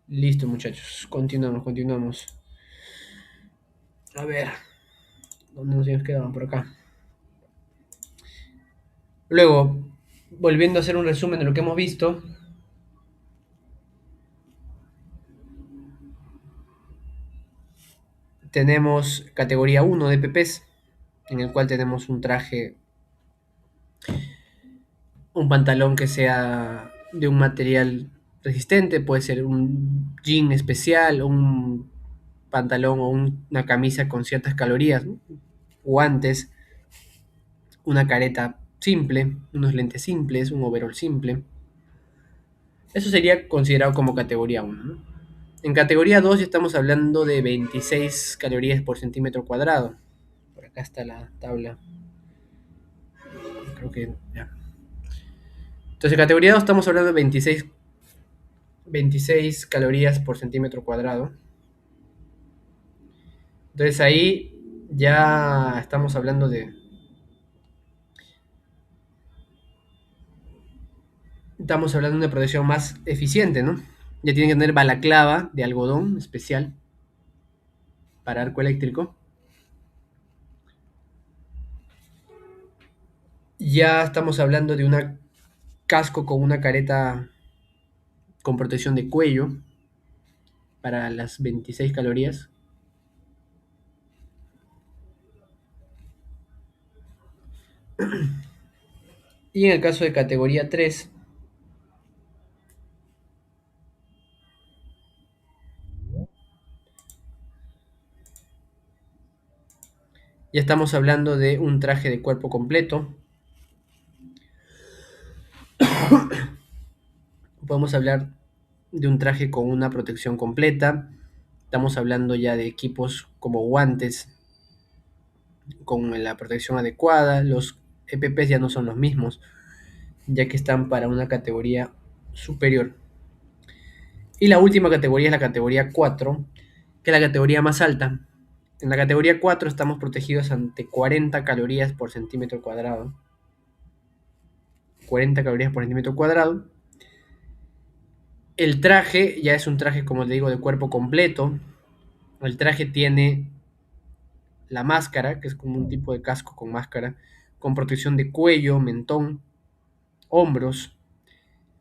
Listo, muchachos. Continuamos, continuamos. A ver, ¿dónde nos habíamos quedado? Por acá. Luego, volviendo a hacer un resumen de lo que hemos visto, tenemos categoría uno de PPs, en el cual tenemos un traje, un pantalón que sea de un material resistente, puede ser un jean especial, un pantalón o una camisa con ciertas calorías, ¿no? Guantes, una careta simple, unos lentes simples, un overall simple. Eso sería considerado como categoría uno, ¿no? En categoría 2 ya estamos hablando de 26 calorías por centímetro cuadrado. Por acá está la tabla. Creo que ya. Entonces, en categoría 2 estamos hablando de 26 calorías por centímetro cuadrado. Entonces ahí ya estamos hablando de una protección más eficiente, ¿no? Ya tienen que tener balaclava de algodón especial para arco eléctrico. Ya estamos hablando de un casco con una careta con protección de cuello para las 26 calorías. Y en el caso de categoría 3 Ya estamos hablando de un traje de cuerpo completo. Podemos hablar de un traje con una protección completa. Estamos hablando ya de equipos como guantes con la protección adecuada. Los EPPs ya no son los mismos, ya que están para una categoría superior. Y la última categoría es la categoría 4, que es la categoría más alta. En la categoría 4 estamos protegidos ante 40 calorías por centímetro cuadrado. 40 calorías por centímetro cuadrado. El traje ya es un traje, como te digo, de cuerpo completo. El traje tiene la máscara, que es como un tipo de casco con máscara, con protección de cuello, mentón, hombros.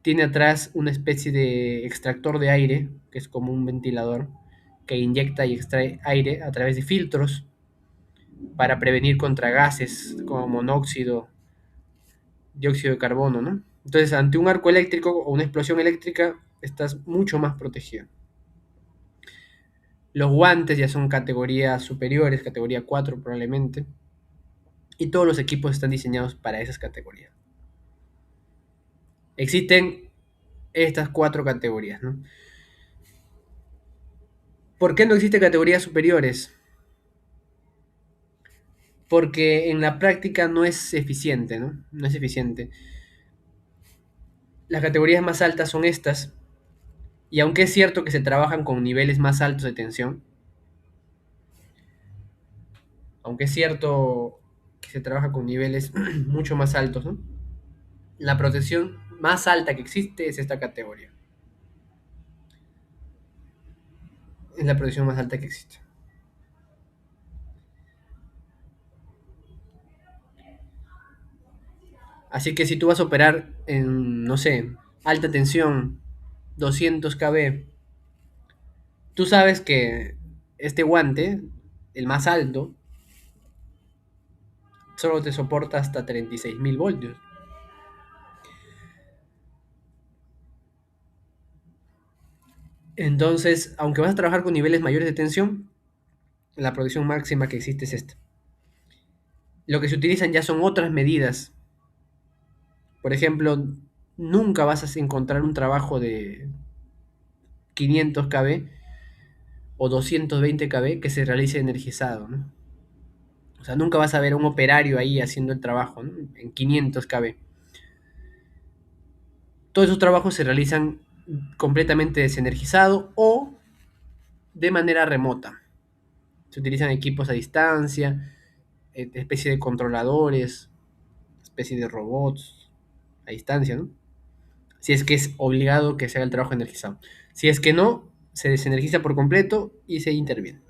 Tiene atrás una especie de extractor de aire, que es como un ventilador, que inyecta y extrae aire a través de filtros para prevenir contra gases como monóxido, dióxido de carbono, ¿no? Entonces, ante un arco eléctrico o una explosión eléctrica, estás mucho más protegido. Los guantes ya son categorías superiores, categoría 4 probablemente, y todos los equipos están diseñados para esas categorías. Existen estas 4 categorías, ¿no? ¿Por qué no existen categorías superiores? Porque en la práctica no es eficiente, ¿no? No es eficiente. Las categorías más altas son estas, y aunque es cierto que se trabajan con niveles más altos de tensión, aunque es cierto que se trabaja con niveles mucho más altos, ¿no? La protección más alta que existe es esta categoría. Es la protección más alta que existe. Así que si tú vas a operar en, no sé, alta tensión, 200 kV, tú sabes que este guante, el más alto, solo te soporta hasta 36.000 voltios. Entonces, aunque vas a trabajar con niveles mayores de tensión, la protección máxima que existe es esta. Lo que se utilizan ya son otras medidas. Por ejemplo, nunca vas a encontrar un trabajo de 500 kV o 220 kV que se realice energizado, ¿no? O sea, nunca vas a ver un operario ahí haciendo el trabajo, ¿no? En 500 kV. Todos esos trabajos se realizan completamente desenergizado o de manera remota. Se utilizan equipos a distancia, especie de controladores, especie de robots a distancia, ¿no? Si es que es obligado que se haga el trabajo energizado. Si es que no, se desenergiza por completo y se interviene.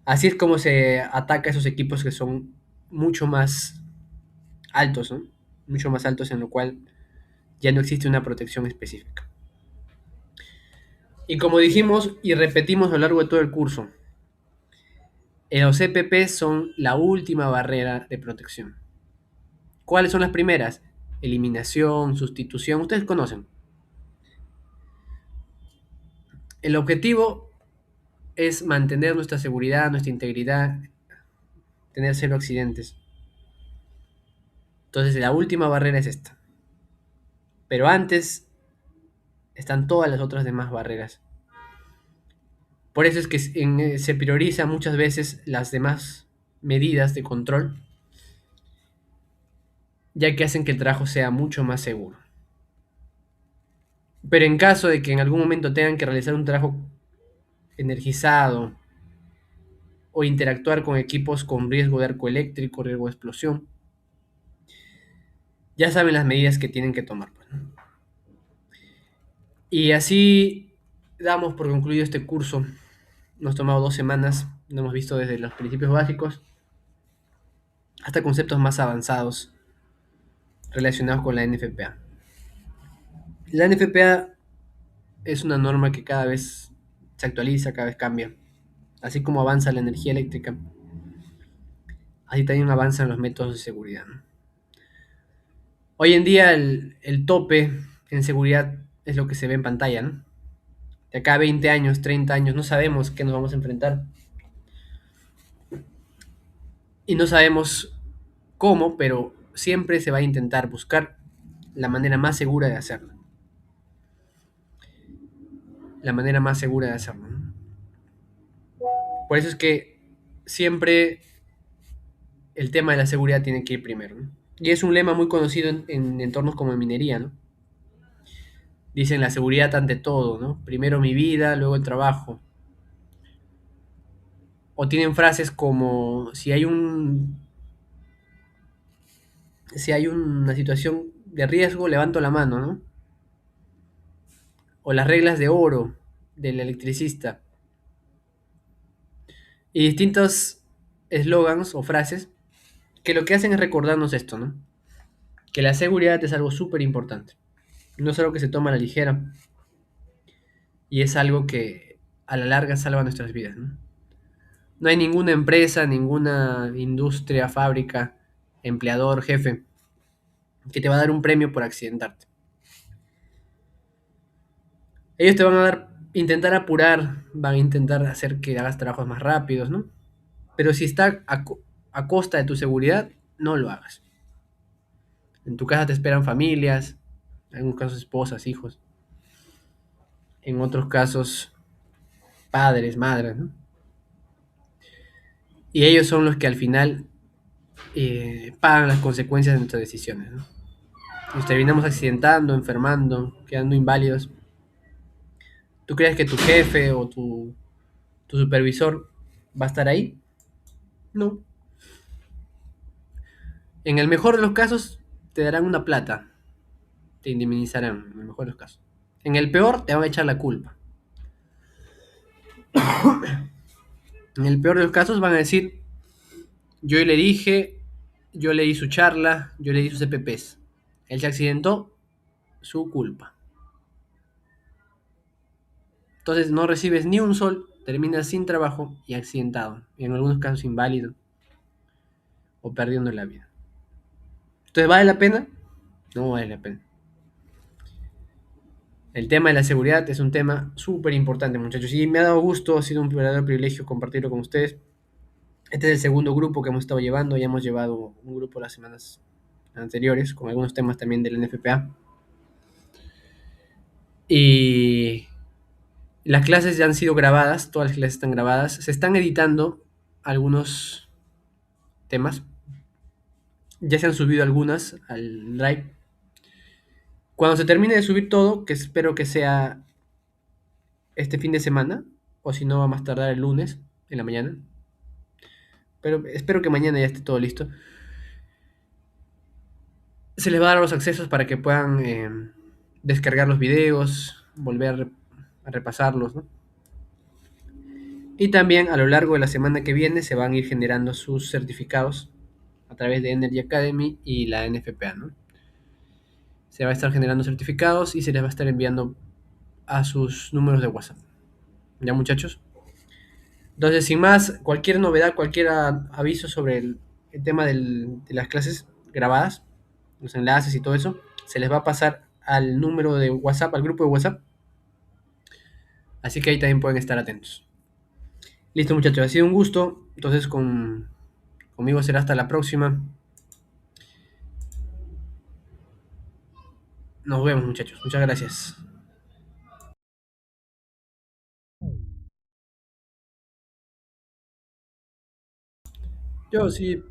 Así es como se ataca a esos equipos que son mucho más altos, ¿no? Mucho más altos, en lo cual ya no existe una protección específica. Y como dijimos y repetimos a lo largo de todo el curso, los EPP son la última barrera de protección. ¿Cuáles son las primeras? Eliminación, sustitución, ustedes conocen. El objetivo es mantener nuestra seguridad, nuestra integridad, tener cero accidentes. Entonces la última barrera es esta. Pero antes están todas las otras demás barreras. Por eso es que se prioriza muchas veces las demás medidas de control, ya que hacen que el trabajo sea mucho más seguro. Pero en caso de que en algún momento tengan que realizar un trabajo energizado o interactuar con equipos con riesgo de arco eléctrico, riesgo de explosión, ya saben las medidas que tienen que tomar, pues, ¿no? Y así damos por concluido este curso. Nos ha tomado 2 semanas, lo hemos visto desde los principios básicos hasta conceptos más avanzados relacionados con la NFPA. La NFPA es una norma que cada vez se actualiza, cada vez cambia. Así como avanza la energía eléctrica, así también avanzan los métodos de seguridad, ¿no? Hoy en día el tope en seguridad es lo que se ve en pantalla, ¿no? De acá a 20 años, 30 años, no sabemos qué nos vamos a enfrentar. y no sabemos cómo, pero siempre se va a intentar buscar la manera más segura de hacerlo. La manera más segura de hacerlo, ¿no? Por eso es que siempre el tema de la seguridad tiene que ir primero, ¿no? Y es un lema muy conocido en entornos como en minería, ¿no? Dicen la seguridad ante todo, ¿no? Primero mi vida, luego el trabajo. O tienen frases como si hay una situación de riesgo, levanto la mano, ¿no? O las reglas de oro del electricista. Y distintos eslogans o frases que lo que hacen es recordarnos esto, ¿no? Que la seguridad es algo súper importante. No es algo que se toma a la ligera y es algo que a la larga salva nuestras vidas, ¿no? No hay ninguna empresa, ninguna industria, fábrica, empleador, jefe, que te va a dar un premio por accidentarte. Ellos te van a intentar apurar, van a intentar hacer que hagas trabajos más rápidos, ¿no? Pero si está a costa de tu seguridad, no lo hagas. En tu casa te esperan familias, en algunos casos esposas, hijos, en otros casos padres, madres, ¿no? Y ellos son los que al final pagan las consecuencias de nuestras decisiones, ¿no? Nos terminamos accidentando, enfermando, quedando inválidos. ¿Tú crees que tu jefe o tu supervisor va a estar ahí? No. En el mejor de los casos, te darán una plata, te indemnizarán, en el mejor de los casos. En el peor, te van a echar la culpa. En el peor de los casos, van a decir, yo le dije, yo le di su charla, yo le di sus EPPs. Él se accidentó, su culpa. Entonces no recibes ni un sol, terminas sin trabajo y accidentado, y en algunos casos inválido o perdiendo la vida. Entonces, ¿vale la pena? No vale la pena. El tema de la seguridad es un tema súper importante, muchachos, y me ha dado gusto, ha sido un verdadero privilegio compartirlo con ustedes. Este es el segundo grupo que hemos estado llevando, ya hemos llevado un grupo las semanas anteriores, con algunos temas también del NFPA. Y las clases ya han sido grabadas, todas las clases están grabadas, se están editando algunos temas, ya se han subido algunas al Drive. Cuando se termine de subir todo, que espero que sea este fin de semana, o si no, va a más tardar el lunes en la mañana, pero espero que mañana ya esté todo listo. Se les va a dar los accesos para que puedan descargar los videos, volver a repasarlos, ¿no? Y también a lo largo de la semana que viene se van a ir generando sus certificados a través de Energy Academy y la NFPA, ¿no? Se va a estar generando certificados y se les va a estar enviando a sus números de WhatsApp. ¿Ya, muchachos? Entonces, sin más, cualquier novedad, cualquier aviso sobre el tema de las clases grabadas, los enlaces y todo eso, se les va a pasar al número de WhatsApp, al grupo de WhatsApp. Así que ahí también pueden estar atentos. Listo, muchachos, ha sido un gusto. Entonces, conmigo será hasta la próxima. Nos vemos, muchachos. Muchas gracias. Yo sí,